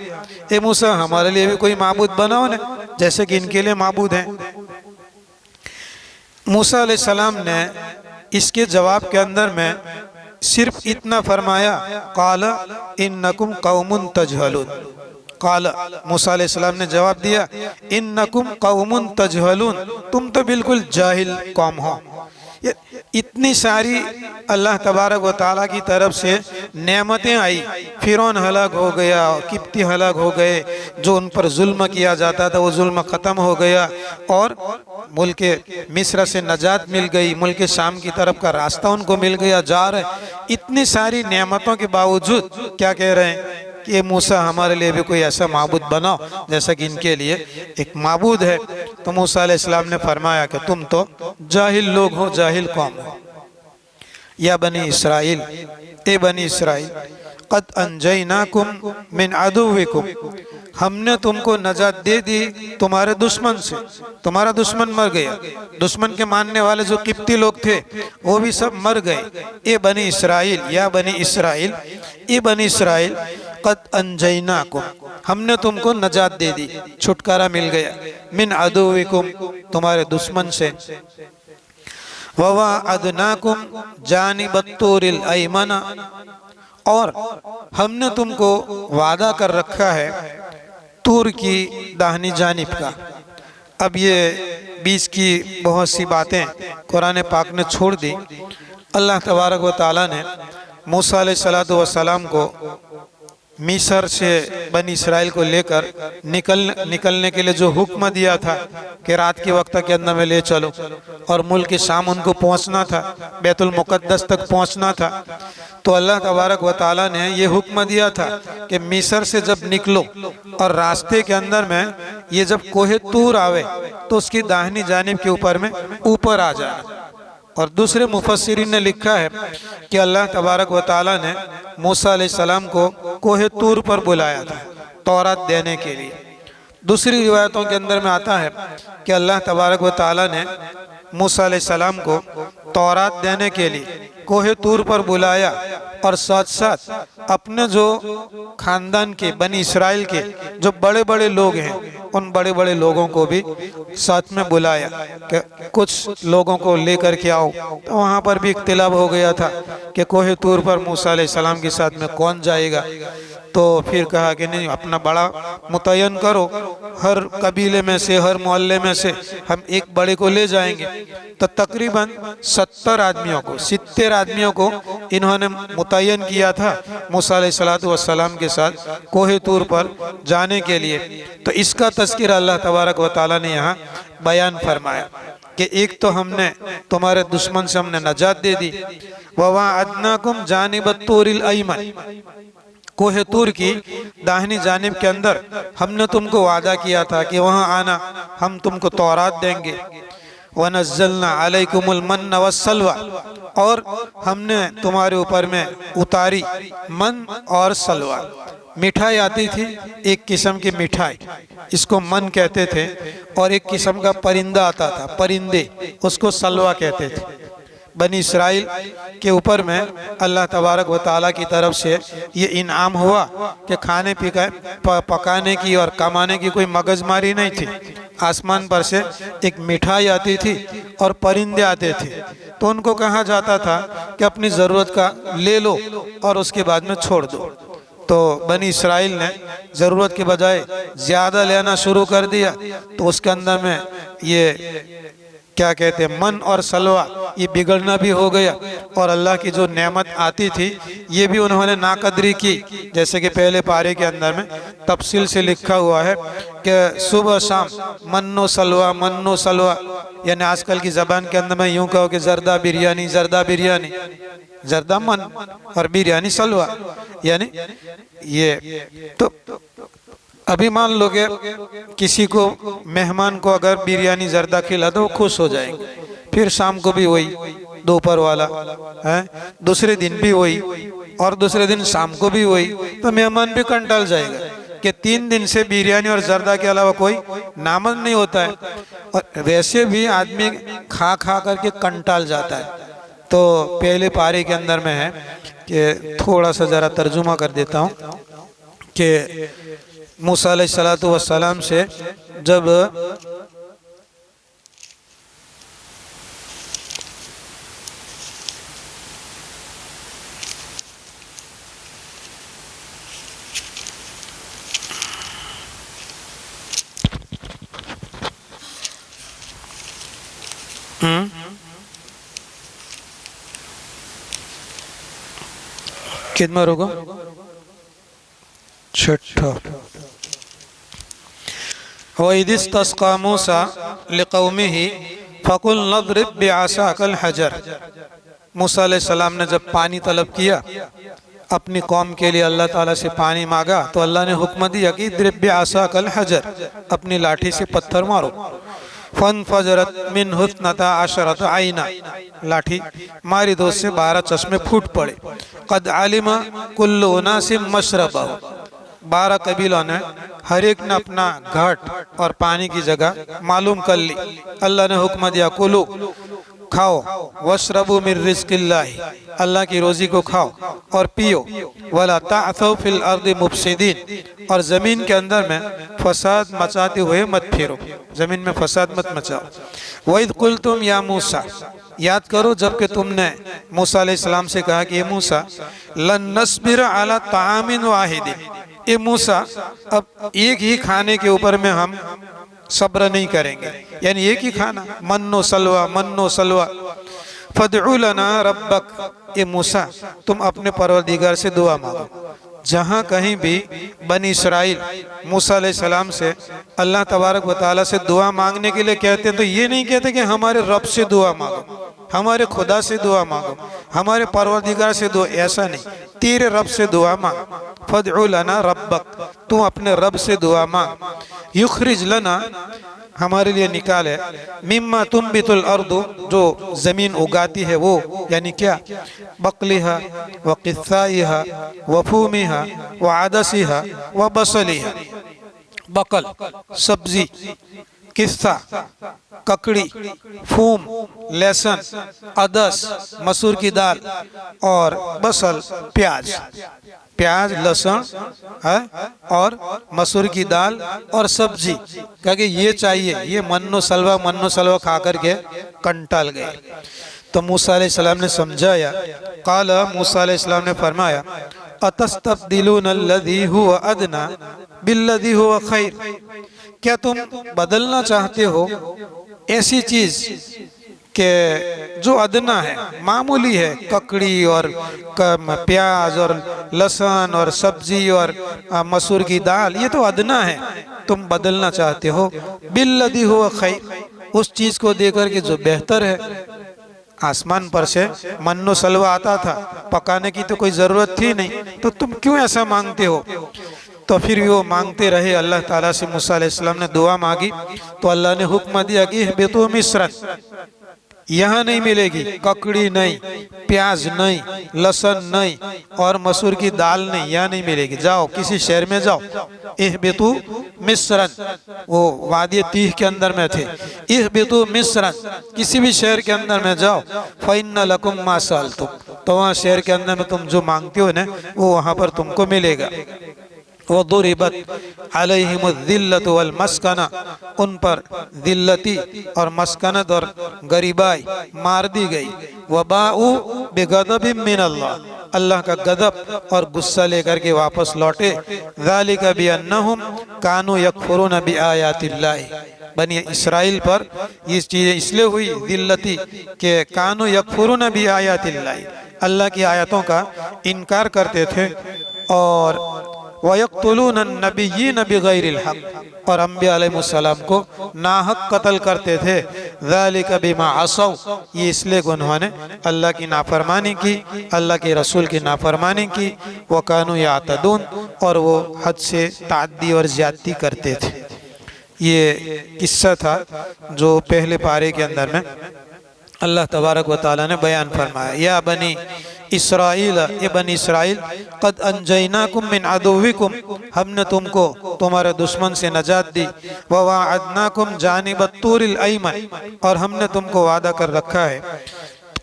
ए मूसा, हमारे लिए भी कोई माबूद बनाओ ना, जैसे कि इनके लिए माबूद हैं। मूसा अलैहिस्सलाम ने इसके जवाब के अंदर में सिर्फ इतना फरमाया, काला इन्नकुम कौमुन तजहलून। काला, मूसा अलैहिस्सलाम ने जवाब दिया, इन्नकुम कौमुन तजहलून, तुम तो बिल्कुल जाहिल कौम हो। इतनी सारी अल्लाह तबारक व तआला की तरफ से नेमतें आई, फिरौन हलाक हो गया, किप्ती हलाक हो गए, जो उन पर जुल्म किया जाता था वो जुल्म ख़त्म हो गया और मुल्क मिस्र से नजात मिल गई, मुल्क शाम की तरफ का रास्ता उनको मिल गया, जा रहे। इतनी सारी नेमतों के बावजूद क्या कह रहे हैं कि मूसा, हमारे लिए भी कोई ऐसा माबूद बनाओ जैसा कि इनके लिए एक माबूद है। तो मूसा अलैहिस्सलाम ने फरमाया कि तुम तो जाहिल लोग हो, जाहिल कौम हो। या बनी इसराइल, ए बनी इसराइल, क़द अंजयनाकुम मिन अदुव्विकुम, हमने तुमको नजात दे दी तुम्हारे दुश्मन से। तुम्हारा दुश्मन मर गया, दुश्मन के मानने वाले जो किप्ती लोग थे वो भी सब मर गए। ए बनी इसराइल, या बनी इसराइल, ए बनी इसराइल, क़द अंजयनाकुम, हमने तुमको नजात दे दी, छुटकारा मिल गया, मिन अदुव्विकुम, तुम्हारे दुश्मन से। ववाअदनाकुम जानिबत तूरिल अयमना, और हमने तुमको वादा कर रखा है तूर की दाहिनी जानिब का। अब ये बीच की बहुत सी बातें कुरान पाक ने छोड़ दी। अल्लाह तबारक व तआला ने मूसा अलैहिस्सलातु वस्सलाम को मिस्र से बनी इसराइल को लेकर निकलने के लिए जो हुक्म दिया था कि रात के वक्त के अंदर में ले चलो, और मुल्क शाम उनको पहुंचना था, बैतुल मुक़द्दस तक पहुंचना था, तो अल्लाह तबारक व तआला ने ये हुक्म दिया था कि मिस्र से जब निकलो और रास्ते के अंदर में ये जब कोहे तूर आवे तो उसकी दाहिनी जानिब के ऊपर में ऊपर आ जाए। और दूसरे मुफस्सिरीन ने लिखा है कि अल्लाह तबारक व तआला ने मूसा अलैहिस्सलाम को कोहे तूर पर बुलाया था तौरात देने के लिए। दूसरी रिवायतों के अंदर में आता है कि अल्लाह तबारक व तआला ने मूसा अलैहिस्सलाम को तौरात देने के लिए कोहे तूर पर बुलाया, और साथ साथ अपने जो खानदान के बनी इसराइल के जो बड़े बड़े लोग हैं उन बड़े बड़े लोगों को भी साथ में बुलाया कि कुछ लोगों को लेकर के आओ। तो वहाँ पर भी इख्तिलाफ हो गया था कि कोहे तूर पर मूसा अलैहिस्सलाम के साथ में कौन जाएगा। तो फिर कहा कि नहीं, अपना बड़ा मुतय्यन करो, हर कबीले में से हर मोहल्ले में से हम एक बड़े को ले जाएंगे। तो तकरीबन 70 आदमियों को इन्होंने मुतय्यन किया था मूसा अलैहिस्सलातु वस्सलाम के साथ कोहे तूर पर जाने के लिए। तो इसका तज़किरा अल्लाह तबारक व तआला ने यहाँ बयान फरमाया कि एक तो हमने तुम्हारे दुश्मन से हमने नजात दे दी, ववाअदनाकुम जानिबत तूरिल अयमन, कोहे तूर की दाहिनी जानिब के अंदर हमने तुमको वादा किया था कि वहाँ आना, हम तुमको तौरात देंगे। वनज़्ज़लना अलैकुमुल मन्न वस्सलवा, और हमने तुम्हारे ऊपर में उतारी मन और सलवा। मिठाई आती थी, एक किस्म की मिठाई, इसको मन कहते थे, और एक किस्म का परिंदा आता था, परिंदे, उसको सलवा कहते थे। बनी इसराइल के ऊपर में अल्लाह तबारक व तआला की तरफ से ये इनाम हुआ कि खाने पकाने की और कमाने की कोई मगजमारी नहीं थी। आसमान पर से एक मिठाई आती थी और परिंदे आते थे, तो उनको कहा जाता था कि अपनी ज़रूरत का ले लो और उसके बाद में छोड़ दो। तो बनी इसराइल ने ज़रूरत के बजाय ज़्यादा लेना शुरू कर दिया, तो उसके अंदर में ये क्या कहते हैं, मन और सलवा, ये बिगड़ना भी हो गया। और अल्लाह की जो नेमत आती थी ये भी उन्होंने नाकदरी की। जैसे कि पहले पारे के अंदर में तफसील से लिखा हुआ है कि सुबह शाम मन्नो सलवा, यानी आजकल की ज़बान के अंदर में यूँ कहो कि जर्दा बिरयानी, जर्दा मन और बिरयानी सलवा, यानी ये। तो अभी मान लो कि किसी को मेहमान को अगर बिरयानी जर्दा खिला तो वो खुश हो जाएंगे, फिर शाम को भी वही दोपहर वाला है, दूसरे दिन भी वही, और दूसरे दिन शाम को भी वही, तो मेहमान भी कंटाल जाएगा कि 3 दिन से बिरयानी और जर्दा के अलावा कोई नामन नहीं होता है। और वैसे भी आदमी खा करके कंटाल जाता है। तो पहले पारे के अंदर में है कि थोड़ा सा ज़रा तर्जुमा कर देता हूँ कि मूसा अलैहिस्सलातु वस्सलाम से जब कितना रोगा छठा, वइदिस्तस्क़ा मूसा लिक़ौमिही फ़क़ुल नज़रिब बिअसाकल हजर। मूसा अलैहिस्सलाम ने जब पानी तलब किया अपनी कौम के लिए, अल्लाह ताला से पानी मांगा, तो अल्लाह ने हुक्म दिया कि इद्रिब बिअसाकल हजर, अपनी लाठी से पत्थर मारो। फनफजरत मिन्हु इस्नता अशरत आइना, लाठी मारी तो उससे 12 चश्मे फूट पड़े। क़द आलिमा कुल्लु उनासिम मशरबहु, 12 कबीलों ने हर एक ने अपना घाट और पानी की जगह मालूम कर ली। अल्लाह ने हुक्म दिया कुलू, खाओ, वशरबू मिन रिज़्क़िल्लाहि, अल्लाह की रोज़ी को खाओ और पियो। वला ताअसौ फिल अर्दि मुफ़सिदीन, और ज़मीन के अंदर में फसाद मचाते हुए मत फिरो, ज़मीन में फसाद मत मचाओ। वइज़ क़ुल्तुम या मूसा, याद करो जबकि तुमने मूसा अलैहिस्सलाम से कहा कि ये मूसा, लन नस्बिर अला ताआमिन वाहिदिन, ये मूसा अब एक ही खाने के ऊपर में हम सब्र नहीं करेंगे, यानी एक ही खाना, मन्नो सलवा। फदउ लना रब्बक, ये मूसा तुम अपने परवरदिगार से दुआ मांगो। जहाँ कहीं भी बनी इसराइल मूसा अलैहिस्सलाम से अल्लाह तबारक व तआला से दुआ मांगने के लिए कहते हैं तो ये नहीं कहते कि हमारे रब से दुआ मांगो, हमारे खुदा से दुआ मांगो, हमारे परवरदिगार से दुआ, ऐसा नहीं, तेरे रब से दुआ मांग। फदउ लना रब्बक, तू अपने रब से दुआ मांग। युखरिज लना, हमारे लिए निकाले, मिम्मा तुम्बितुल अर्दु, जो ज़मीन उगाती है वो, यानी क्या, बकलिहा व क़िस्साइहा व फूमिहा व आदसिहा व बसलिहा। बकल सब्जी, किस्सा ककड़ी, फूम लहसुन, अदस मसूर की दाल, और बसल प्याज, प्याज लहसुन है और मसूर की दाल और सब्जी। क्योंकि ये चाहिए, ये मन्नो सलवा खा करके कंटाल गए। तो मूसा अलैहिस्सलाम ने समझाया, काला, मूसा अलैहिस्सलाम ने फरमाया, अतस्तब्दिलून अल्लज़ी हुवा अदना बिल्लज़ी हुवा खैर, क्या तुम बदलना चाहते हो ऐसी चीज के जो अदना है, मामूली है, ककड़ी और प्याज और लहसुन और सब्जी और मसूर की दाल, ये तो अदना है, तुम बदलना चाहते हो बिल्लज़ी हुवा खैर, उस चीज को देकर के जो बेहतर है। आसमान पर से मन्नो सलवा आता था, पकाने की तो कोई ज़रूरत थी नहीं, तो तुम क्यों ऐसा मांगते हो। तो फिर वो मांगते रहे, अल्लाह ताला से मूसा अलैहिस्सलाम ने दुआ मांगी तो अल्लाह ने हुक्म दिया कि इहबितू मिस्रन, यहाँ नहीं मिलेगी, ककड़ी नहीं, प्याज नहीं, लहसुन नहीं और मसूर की दाल नहीं, यहाँ नहीं मिलेगी, जाओ किसी शहर में जाओ। इहबितू मिस्रन, वो वादी तीह के अंदर में थे, इहबितू मिस्रन, किसी भी शहर के अंदर में जाओ, फइन्ना लकुम मा सअल्तुम, तो वहाँ शहर के अंदर में तुम जो मांगते हो ना वो वहाँ पर तुमको मिलेगा। वदुरिबत अलैहिमुद्दिल्लतु वल मस्कना, उन पर दिल्लती और मस्कनत और गरीबाई मार दी गई। वबाउ बिगज़बिम मिनल्लाह, अल्लाह का गज़ब और गुस्सा लेकर के वापस लौटे। ज़ालिका बिअन्नहुम कानू यकफुरून बिआयातिल्लाह, बनी इसराइल पर ये चीज़ें इसलिए हुई दिल्लती के कानू यकफुरून बिआयातिल्लाह, अल्लाह की आयतों का इनकार करते थे, और वयक़्तुलून नबिय्यीन बिग़ैरिल हक़, और अंबिया अलैहिमुस्सलाम को नाहक कत्ल करते थे। ज़ालिका बिमा असौ, ये इसलिए उन्होंने अल्लाह की नाफरमानी की, अल्लाह के रसूल की नाफरमानी की। व कानू यातदून, और वो हद से ताद्दी और ज़्यादती करते थे। ये किस्सा था जो पहले पारे के अंदर में अल्लाह तबारक व तआला ने बयान फरमाया, या बनी इसराइल, ये बनी इसराइल, क़द अंजयनाकुम मिन अदुव्विकुम, हमने तुमको तुम्हारे दुश्मन से नजात दी। व वाअदनाकुम जानिबत तूरिल अयमन, और हमने तुमको वादा कर रखा है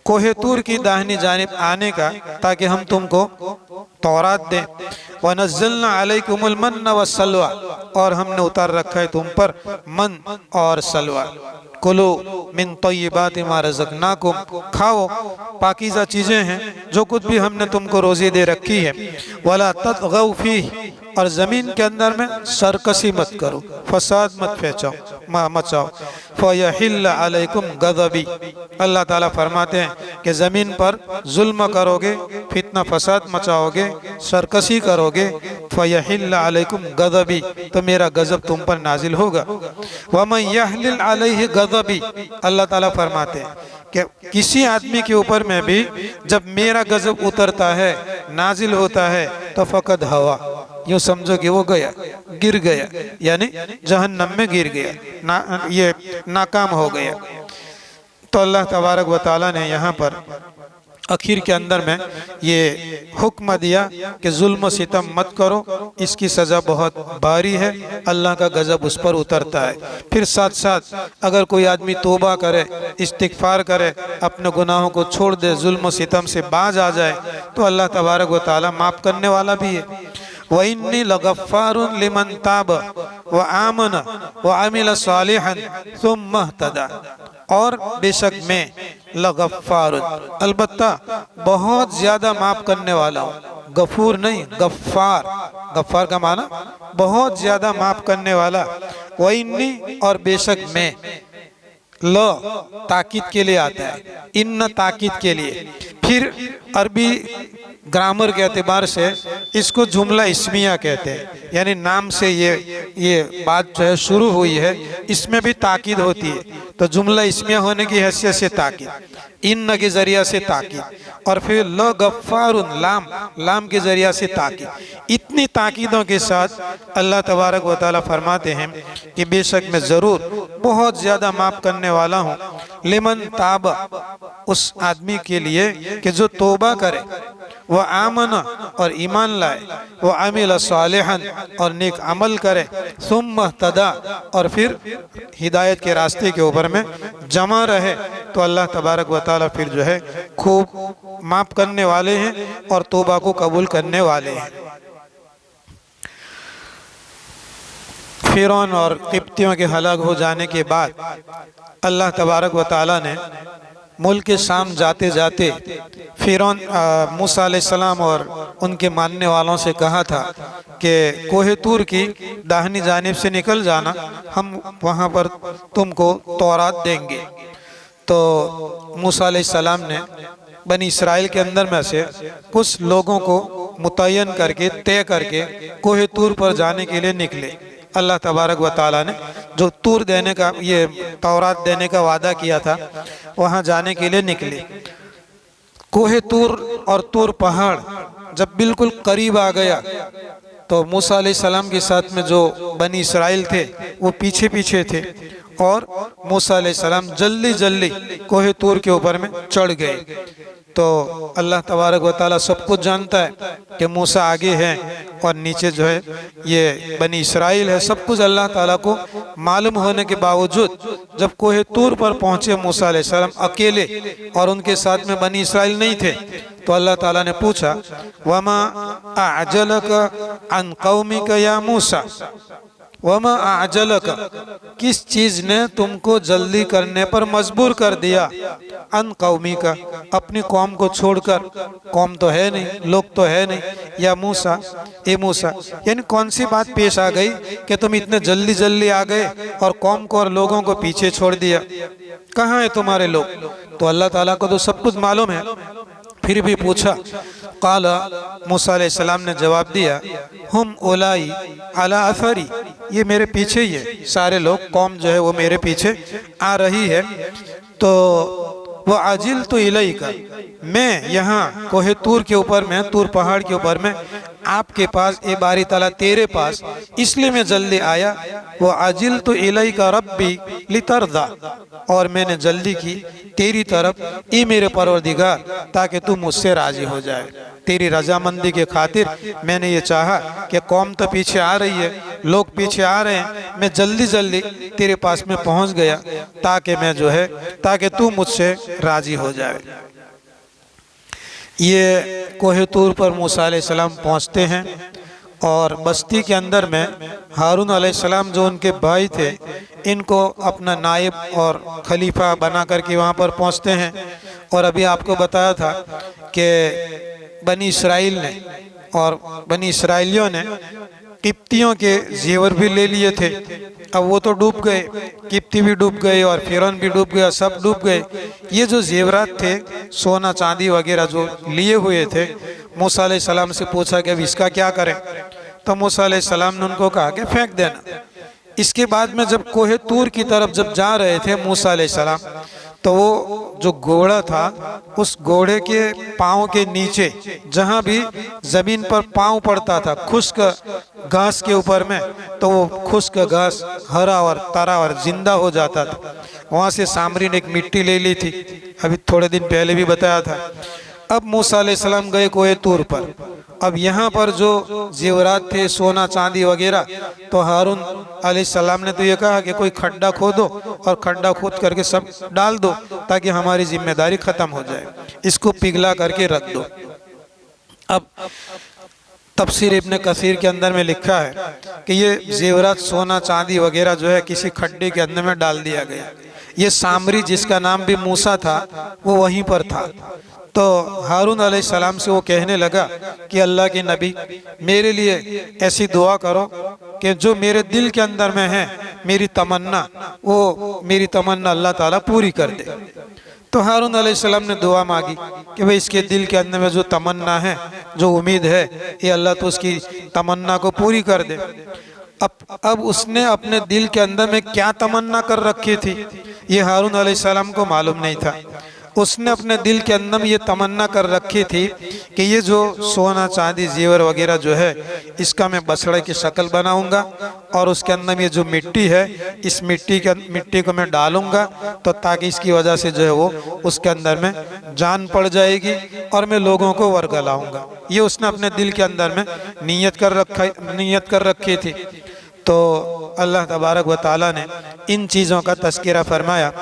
कोहे तूर की दाहिनी जानिब आने का, ताकि हम तुमको तौरात दें। व नज़्ज़लना अलैकुमुल मन्न व सलवा, और हमने उतार रखा है तुम पर मन और सलवा। कुलू मिन तय्यिबाति मा रज़क़नाकुम, खाओ पाकीज़ा चीज़ें हैं जो कुछ भी हमने तुमको रोज़ी दे रखी है। वला ततगौ फीह, और ज़मीन के अंदर में सरकशी मत करो, फसाद मत मचाओ। फयहिल्ल अलैकुम गज़बी, अल्लाह ताला फरमाते हैं कि ज़मीन पर जुल्म करोगे, फितना फसाद मचाओगे, सरकशी करोगे, फयहिल्ल अलैकुम गज़बी, तो मेरा गज़ब तुम पर नाजिल होगा। वमन यहलिल अलैहि गज़बी, अल्लाह ताला फरमाते हैं कि किसी आदमी के ऊपर में भी जब मेरा गज़ब उतरता है, नाजिल होता है, तो फ़कद हवा, यूँ समझो कि वो गया, गिर गया, यानी जहन्नम में गिर गया, ये नाकाम हो गया। तो अल्लाह तबारक व तआला ने यहाँ पर आखिर के अंदर में ये हुक्म दिया कि जुल्म सितम मत करो, इसकी सज़ा बहुत भारी है, अल्लाह का गज़ब उस पर उतरता है। फिर साथ साथ अगर कोई आदमी तौबा करे, इस्तिग़फ़ार करे, अपने गुनाहों को छोड़ दे, जुल्म सितम से बाज आ जाए, तो अल्लाह तबारक व तआला माफ़ करने वाला भी है। व इन्नी लगफ़्फ़ारुन लिमन ताब व आमन व अमिल सालिहन सुम्मा इहतदा, और बेशक मैं लगफ़्फ़ारुन, अलबत्ता बहुत ज़्यादा माफ़ करने वाला हूँ। गफूर नहीं, गफ़्फ़ार, गफ़्फ़ार का माना बहुत ज़्यादा माफ़ करने वाला। व इन्नी, और बेशक मैं, ल ताकीद के लिए आता है, इन्न ताकीद के लिए, फिर अरबी ग्रामर के एतबार से इसको जुमला इस्मिया कहते हैं, यानी नाम से ये बात जो है शुरू हुई है, इसमें भी ताकीद होती है। तो जुमला इस्मिया होने की हैसियत से ताकीद, इन्न के जरिया से ताकीद, और फिर ल गफ्फारुन लाम के जरिया से ताकीद। इतनी ताकीदों के साथ अल्लाह तबारक व तआला फरमाते हैं कि बेशक मैं ज़रूर बहुत ज़्यादा माफ़ करने वाला हूँ। लिमन ताबा, उस आदमी के लिए कि जो तौबा करे, वह आमना और ईमान लाए, वह अमिल सालिहन और नेक अमल करे, सुम्मा तदा और फिर हिदायत के रास्ते के ऊपर में जमा रहे, तो अल्लाह तबारक व तआला फिर जो है खूब माफ़ करने वाले हैं और तौबा को कबूल करने वाले हैं। फिरौन और किप्तियों के हलाक हो जाने के बाद अल्लाह तबारक व तआला ने मुल्क शाम जाते जाते फिरौन मूसा अलैहिस्सलाम और उनके मानने वालों से कहा था कि कोहे तूर की दाहिनी जानिब से निकल जाना, हम वहाँ पर तुमको तौरात देंगे। तो मूसा अलैहिस्सलाम ने बनी इसराइल के अंदर में से कुछ लोगों को मुतय्यन करके तय करके कोहे तूर पर जाने के लिए निकले। अल्लाह तबारक व तआला ने जो तूर देने का, ये तौरात देने का वादा किया था, वहाँ जाने के लिए निकले। कोहे तूर और तूर पहाड़ जब बिल्कुल करीब आ गया तो मूसा अलैहिस्सलाम के साथ में जो बनी इसराइल थे वो पीछे पीछे थे, और मूसा अलैहिस्सलाम जल्दी जल्दी कोहे तूर के ऊपर में चढ़ गए। तो अल्लाह तबारक व तआला सब कुछ जानता है कि मूसा आगे है और नीचे जो है ये बनी इसराइल है। सब कुछ अल्लाह ताला को मालूम होने के बावजूद जब कोहे तूर पर पहुँचे मूसा अलैहिस्सलाम अकेले और उनके साथ में बनी इसराइल नहीं थे, तो अल्लाह ताला ने पूछा, वमा अअजलक अन कौमिक या मूसा, वमा अअजलक, किस चीज़ ने तुमको जल्दी करने पर मजबूर कर दिया, अन कौमिका, अपनी कौम को छोड़कर, कौम तो है नहीं, लोग तो है नहीं, या मूसा, ए मूसा, यानी कौन सी बात पेश आ गई कि तुम इतने जल्दी जल्दी आ गए और कौम को और लोगों को पीछे छोड़ दिया, कहाँ है तुम्हारे लोग? तो अल्लाह ताला को तो सब कुछ मालूम है, फिर भी पूछा। काला, मूसा अलैहिस्सलाम ने जवाब दिया, हम उलाई अला अथरी, ये मेरे पीछे ही है, सारे लोग, कौम जो है वो मेरे पीछे आ रही है। तो वह आजिल तो इलई का, मैं यहाँ कोहे तूर के ऊपर में, तूर पहाड़ के ऊपर में आपके पास, ए बारी ताला तेरे पास इसलिए मैं जल्दी आया। वो आजिल तो इलई का रब्बी लितरदा, और मैंने जल्दी की तेरी तरफ, ए मेरे परवरदिगार, ताकि तू मुझसे राजी हो जाए। तेरी रजामंदी के खातिर मैंने ये चाहा कि कौम तो पीछे आ रही है, लोग पीछे आ रहे हैं, मैं जल्दी जल्दी तेरे पास में पहुंच गया ताकि मैं जो है, ताकि तू मुझसे राजी हो जाए। ये कोहे तूर पर मूसा अलैहिस्सलाम पहुंचते हैं और बस्ती के अंदर में हारून अलैहिस्सलाम जो उनके भाई थे, इनको अपना नायब और खलीफा बना करके वहाँ पर पहुँचते हैं। और अभी आपको बताया था कि बनी इसराइल ने और बनी इसराइलियों ने किप्तियों के जेवर भी ले लिए थे। अब वो तो डूब गए, किप्ती भी डूब गए और फिरौन भी डूब गया, सब डूब गए। ये जो जेवरात थे, सोना चांदी वगैरह जो लिए हुए थे, मूसा अलैहिस्सलाम से पूछा कि अब इसका क्या करें? तो मूसा अलैहिस्सलाम ने उनको कहा कि फेंक देना। इसके बाद में जब कोहे तूर की तरफ जब जा रहे थे मूसा अलैहिस्सलाम, तो वो जो घोड़ा था, उस घोड़े के पाँव के नीचे जहाँ भी जमीन पर पाँव पड़ता था खुश्क घास के ऊपर में, तो वो खुश्क घास हरा और तारा और जिंदा हो जाता था। वहाँ से सामरी ने एक मिट्टी ले ली थी, अभी थोड़े दिन पहले भी बताया था। अब मूसा अलैहिस्सलाम गए कोहे तूर पर। अब यहाँ पर जो जेवरात थे, सोना चांदी वगैरह, तो हारून अलैहिस्सलाम ने तो ये कहा कि कोई खड्डा खोदो और खड्डा खोद करके सब डाल दो ताकि हमारी जिम्मेदारी ख़त्म हो जाए, इसको पिघला करके रख दो। अब तफसीर इब्न कसीर के अंदर में लिखा है कि ये जेवरात, सोना चांदी वगैरह जो है किसी खड्डे के अंदर में डाल दिया गया। ये सामरी जिसका नाम भी मूसा था, वो वहीं पर था। तो हारून अलैहिस्सलाम से वो कहने लगा कि अल्लाह के नबी, मेरे लिए ऐसी दुआ करो कि जो मेरे दिल के अंदर में है, मेरी तमन्ना, वो मेरी तमन्ना अल्लाह ताला पूरी कर दे। तो हारून अलैहिस्सलाम ने दुआ मांगी कि भाई इसके दिल के अंदर में जो तमन्ना है, जो उम्मीद है, ये अल्लाह तो उसकी तमन्ना को पूरी कर दे। अब उसने अपने दिल के अंदर में क्या तमन्ना कर रखी थी, ये हारून अलैहिस्सलाम को मालूम नहीं था। उसने अपने दिल के अंदर में ये तमन्ना कर रखी थी कि ये जो सोना चांदी जेवर वगैरह जो है, इसका मैं बछड़े की शक्ल बनाऊंगा और उसके अंदर में ये जो मिट्टी है, इस मिट्टी को मैं डालूंगा, तो ताकि इसकी वजह से जो है वो उसके अंदर में जान पड़ जाएगी और मैं लोगों को वर्गलाऊंगा। ये उसने अपने दिल के अंदर में नीयत कर रखी थी। तो अल्लाह तबारक व तआला ने इन चीज़ों का तज़किरा फरमाया।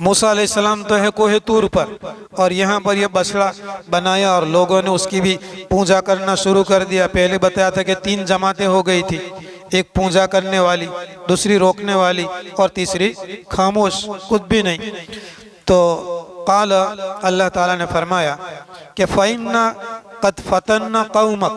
मूसा अलैहिस्सलाम तो है कोहे तूर पर, और यहाँ पर यह बछड़ा बनाया और लोगों ने उसकी भी पूजा करना शुरू कर दिया। पहले बताया था कि 3 जमातें हो गई थी, एक पूजा करने वाली, दूसरी रोकने वाली और तीसरी खामोश, कुछ भी नहीं। तो काल अल्लाह ताला ने फरमाया कि फ़इन्ना क़द फ़तन्ना क़ौमक।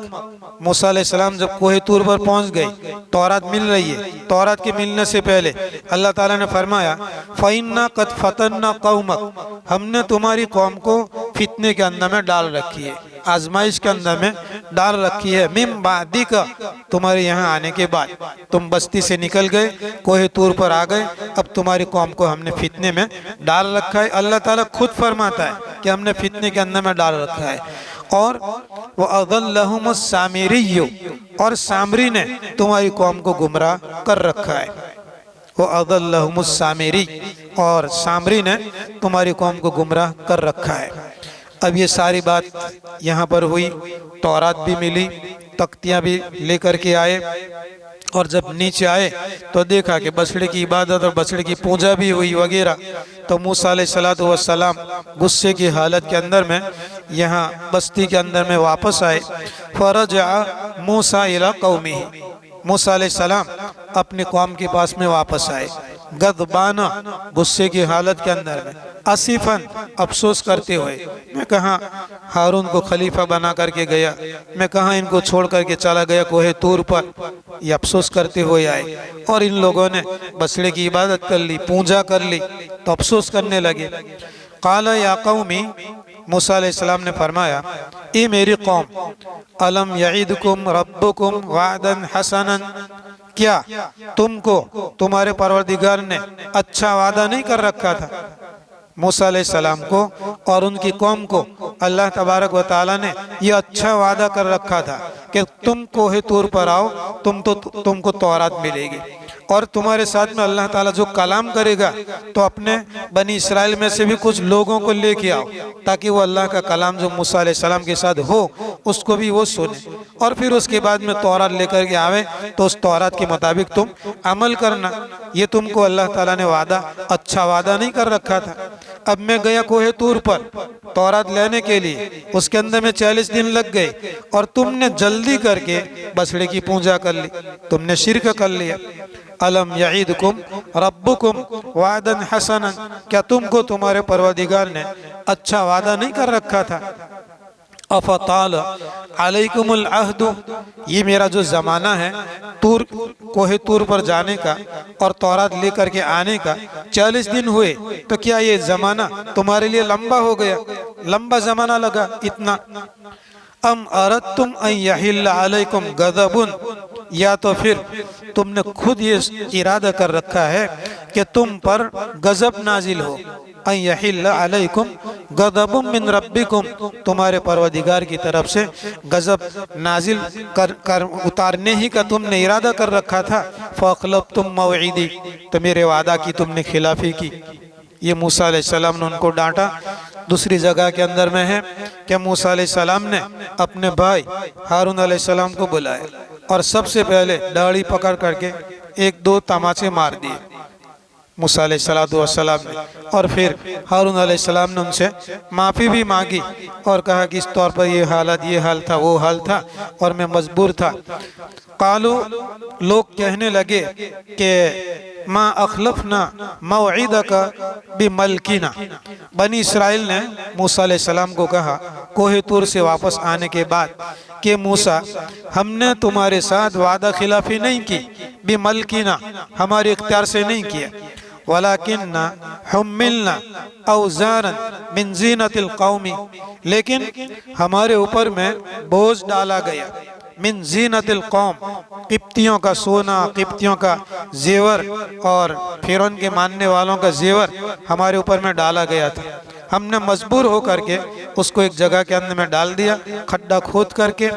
मूसा अलैहिस्सलाम जब कोहे तूर पर पहुंच गए, तौरात मिल रही है, तौरात के मिलने से पहले अल्लाह ताला ने फरमाया फ़इन्ना क़द फ़तन्ना क़ौमक, हमने तुम्हारी कौम को फितने के अंदर में डाल रखी है, आजमाइश के अंदर में डाल रखी है। मिम बादिका, तुम्हारे यहाँ आने के बाद तुम बस्ती से निकल गए, कोहे तूर पर आ गए, अब तुम्हारी कौम को हमने फितने में डाल रखा है। अल्लाह ताला खुद फरमाता है कि हमने फितने के अंदर में डाल रखा है। और वह अदल्लहुमुस सामिरिय्यु, और सामरी ने तुम्हारी कौम को गुमराह कर रखा है। वह अदल्लहुमुस सामिरी, और सामरी ने तुम्हारी कौम को गुमराह कर रखा है। अब ये सारी बात यहाँ पर हुई, तौरात भी मिली, तख्तियाँ भी लेकर के आए, और जब नीचे आए तो देखा कि बछड़े की इबादत और बछड़े की पूजा भी हुई वगैरह। तो मूसा अलैहिस्सलातु वस्सलाम गुस्से की हालत के अंदर में यहाँ बस्ती के अंदर में वापस आए। फरजा मूसा इला कौमिही, मूसा अलैहिस्सलाम अपने कौम के पास में वापस आए, गदबाना, गुस्से की हालत के अंदर में, असीफन, अफसोस करते हुए। मैं कहाँ हारून को खलीफा बना करके गया, मैं कहाँ इनको छोड़ करके चला गया कोहे तूर पर, ये अफसोस करते हुए आए। और इन लोगों ने बछड़े की इबादत कर ली, पूजा कर ली, तो अफसोस करने लगे। काला या कौमी, मूसा अलैहिस्सलाम ने फरमाया, ए मेरी कौम, अलम यईदकुम रब्बुकुम वादन हसनन, क्या तुमको तुम्हारे परवरदिगार ने अच्छा वादा नहीं कर रखा था? मूसा अलैहिस्सलाम को और उनकी कौम को अल्लाह तबारक व तआला ने यह अच्छा वादा कर रखा था कि तुम कोहे तूर पर आओ, तुमको तौरात मिलेगी, और तुम्हारे साथ में अल्लाह ताला जो कलाम करेगा तो अपने बनी इसराइल में से भी कुछ लोगों को लेके आओ, ताकि वो अल्लाह का कलाम जो मूसा अलैहिस्सलाम के साथ हो उसको भी वो सुने, और फिर उसके बाद में तौरात लेकर के आवे तो उस तौरात के मुताबिक तुम अमल करना। ये तुमको अल्लाह ताला ने वादा, अच्छा वादा नहीं कर रखा था। अब मैं गया कोहे तूर पर तौरात लेने के लिए, उसके अंदर में 40 दिन लग गए, और तुमने जल्दी करके बछड़े की पूजा कर ली, तुमने शिरक कर लिया। अलम यईदकुम रब्बुकुम वादन हसनन, क्या तुमको तुम्हारे परवरदिगार ने अच्छा वादा नहीं कर रखा था? अफताल अलैकुमुल अहदु, ये मेरा जो ज़माना है कोहे तूर पर जाने का और तौरात लेकर के आने का 40 दिन हुए, तो क्या ये ज़माना तुम्हारे लिए लंबा हो गया, लंबा ज़माना लगा इतना? अम अरदतुम अन यहिल्ला अलैकुम गज़बुन, या तो फिर तुमने खुद ये इरादा कर रखा है कि तुम पर गज़ब नाजिल हो। अन यहिल्ला अलैकुम गज़बुम मिन रब्बिकुम, तुम्हारे परवरदिगार की तरफ से गज़ब नाजिल कर उतारने ही का तुमने इरादा कर रखा था। फ़अख़लफ़्तुम मौईदी, तो मेरे वादा की तुमने खिलाफी की। ये मूसा अलैहिस्सलाम ने उनको डांटा। दूसरी जगह के अंदर में है कि मूसा अलैहिस्सलाम ने अपने भाई हारून अलैहिस्सलाम को बुलाया और सबसे पहले दाढ़ी पकड़ करके 1-2 तमाचे मार दिए मूसा अलैहिस्सलाम ने, और फिर हारून अलैहिस्सलाम ने उनसे माफ़ी भी मांगी और कहा कि इस तौर पर ये हालत, ये हाल था, वो हाल था और मैं मजबूर था। कालू, लोग कहने लगे कि मा अखलफना मौईदका बिमलकिना, बनी इसराइल ने मूसा अलैहिस्सलाम को कहा कोहे तूर से वापस आने के बाद कि मूसा, हमने तुम्हारे साथ वादा खिलाफी नहीं की, बिमलकिना, हमारे इख्तियार से नहीं किया, वलाकिन्ना हुम्मिलना औज़ारन मिन ज़ीनतिल कौमी, लेकिन हमारे ऊपर में बोझ डाला गया मिन ज़ीनतिल कौम, किप्तियों का सोना, किप्तियों का जेवर और फिरौन के मानने वालों का जेवर हमारे ऊपर में डाला गया था। हमने मजबूर हो करके उसको एक जगह के अंदर में डाल दिया, खड्डा खोद करके।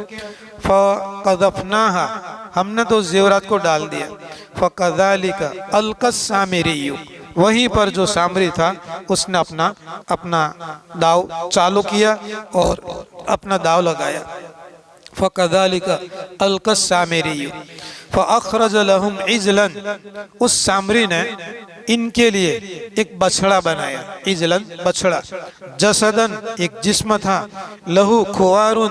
फ़क़ज़फ़नाहा, हमने तो उस जेवरात को डाल दिया। फ़कज़ालिका अलक़स सामिरी, वहीं पर जो सामरी था उसने अपना दाव चालू किया और अपना दाव लगाया। फ़कज़ालिका अलक़स सामिरी फ़अख़रज लहुम इजलन, उस सामरी ने इनके लिए एक बछड़ा बनाया। इजलन बछड़ा, जसदन एक जिस्म था, लहू खुवारुन,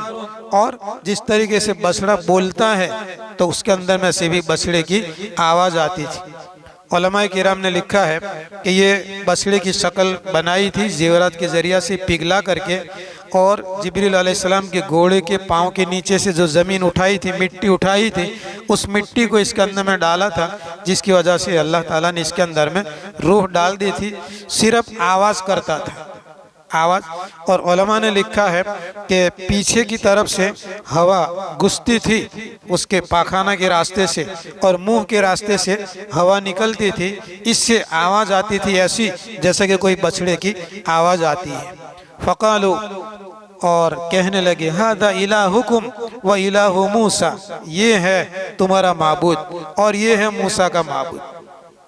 और जिस तरीके से बछड़ा बोलता है तो उसके अंदर में से भी बछड़े की आवाज़ आती थी। उलमाए किराम ने लिखा है कि ये बछड़े की शक्ल बनाई थी जेवरात के ज़रिया से पिघला करके, और जिब्रील अलैहिस्सलाम के घोड़े के पाँव के नीचे से जो ज़मीन उठाई थी, मिट्टी उठाई थी, उस मिट्टी को इसके अंदर में डाला था, जिसकी वजह से अल्लाह ताला ने इसके अंदर में रूह डाल दी थी। सिर्फ आवाज़ करता था, आवाज़। और उलमा ने लिखा है कि पीछे की तरफ से हवा घुसती थी उसके पाखाना के रास्ते से, और मुंह के रास्ते से हवा निकलती थी, इससे आवाज़ आती थी ऐसी जैसे कि कोई बछड़े की आवाज़ आती है। फ़क़ालू, और कहने लगे, हादा इलाहुकुम व इलाहु मूसा, ये है तुम्हारा माबूद और ये है मूसा का माबूद।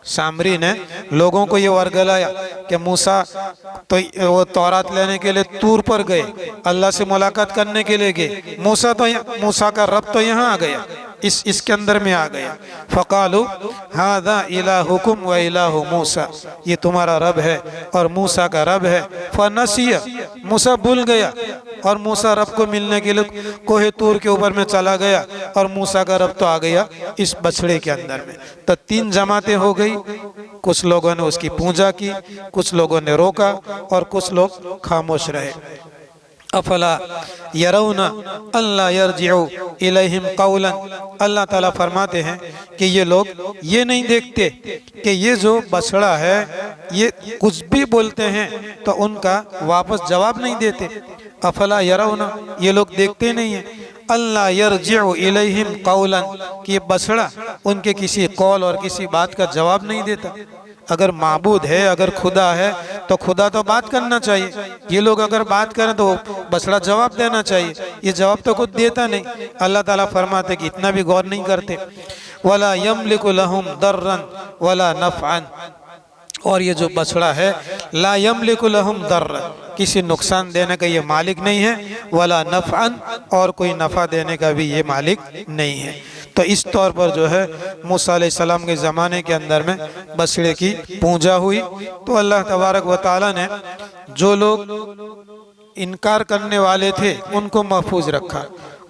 सामरी ने लोगों को ये वर्गलाया कि मूसा तो वो तौरात लेने के लिए तूर पर गए, अल्लाह से मुलाकात करने के लिए गए, मूसा का रब तो यहाँ आ गया, इसके अंदर में आ गया। फ़क़ालू हादा इलाहुकुम व इलाहु मूसा, ये तुम्हारा रब है और मूसा का रब है। फ़नसिया, मूसा भूल गया और मूसा रब को मिलने के लिए कोहे तूर के ऊपर में चला गया, और मूसा का रब तो आ गया इस बछड़े के अंदर में। तो 3 जमातें हो गई, कुछ लोगों ने उसकी पूजा की, कुछ लोगों ने रोका और कुछ लोग खामोश रहे। अफला यरौना अल्ला यरजिउ इलैहिम कौलन, अल्लाह ताला फरमाते हैं कि ये लोग ये नहीं देखते कि ये जो बछड़ा है ये कुछ भी बोलते हैं तो उनका वापस जवाब नहीं देते। अफला यरौना, ये लोग देखते नहीं हैं, अल्ला यरजिउ इलैहिम कौलन, कि ये बछड़ा उनके किसी कौल और किसी बात का जवाब नहीं देता। अगर माबूद है, अगर खुदा है तो खुदा तो बात करना चाहिए, ये लोग अगर बात करें तो बछड़ा जवाब देना चाहिए, ये जवाब तो खुद देता नहीं। अल्लाह ताला फरमाते कि इतना भी गौर नहीं करते। वला यमलिकु लहुम दर्रन वला नफ़अन, और ये जो बछड़ा है ला यमलिकु लहुम दर्रन, किसी नुकसान देने का ये मालिक नहीं है, वला नफ़अन, और कोई नफ़ा देने का भी ये मालिक नहीं है। तो इस तौर पर जो है मूसा अलैहिस्सलाम के ज़माने के अंदर में बछड़े की पूजा हुई। तो अल्लाह तबारक व तआला ने जो लोग इनकार करने वाले थे उनको महफूज रखा,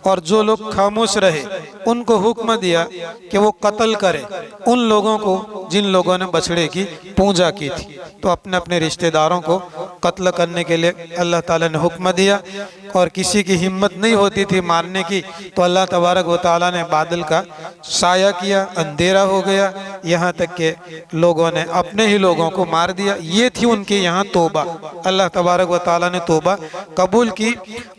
और जो लोग खामोश रहे उनको हुक्म दिया कि वो कत्ल करें उन लोगों को जिन लोगों ने बछड़े की पूजा की थी। तो अपने अपने रिश्तेदारों को कत्ल करने के लिए अल्लाह ताला ने हुक्म दिया, और किसी की हिम्मत नहीं होती थी मारने की, तो अल्लाह तबारक व तआला ने बादल का साया किया, अंधेरा हो गया, यहाँ तक के लोगों ने अपने ही लोगों को मार दिया। ये थी उनके यहाँ तौबा। अल्लाह तबारक व तआला ने तौबा कबूल की,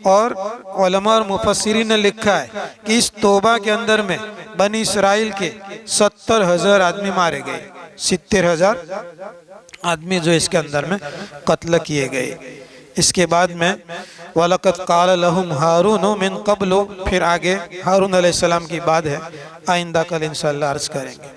और उलमा और मुफस्सिरीन ने लिखा है कि इस तौबा के अंदर में बनी इसराइल के 70,000 आदमी मारे गए, 70,000 आदमी जो इसके अंदर में कत्ल किए गए। इसके बाद में वलक़द क़ाल लहुम हारून मिन क़ब्ल, फिर आगे हारून अलैहिस्सलाम की बात है, आइंदा कल इंशाअल्लाह अर्ज़ करेंगे।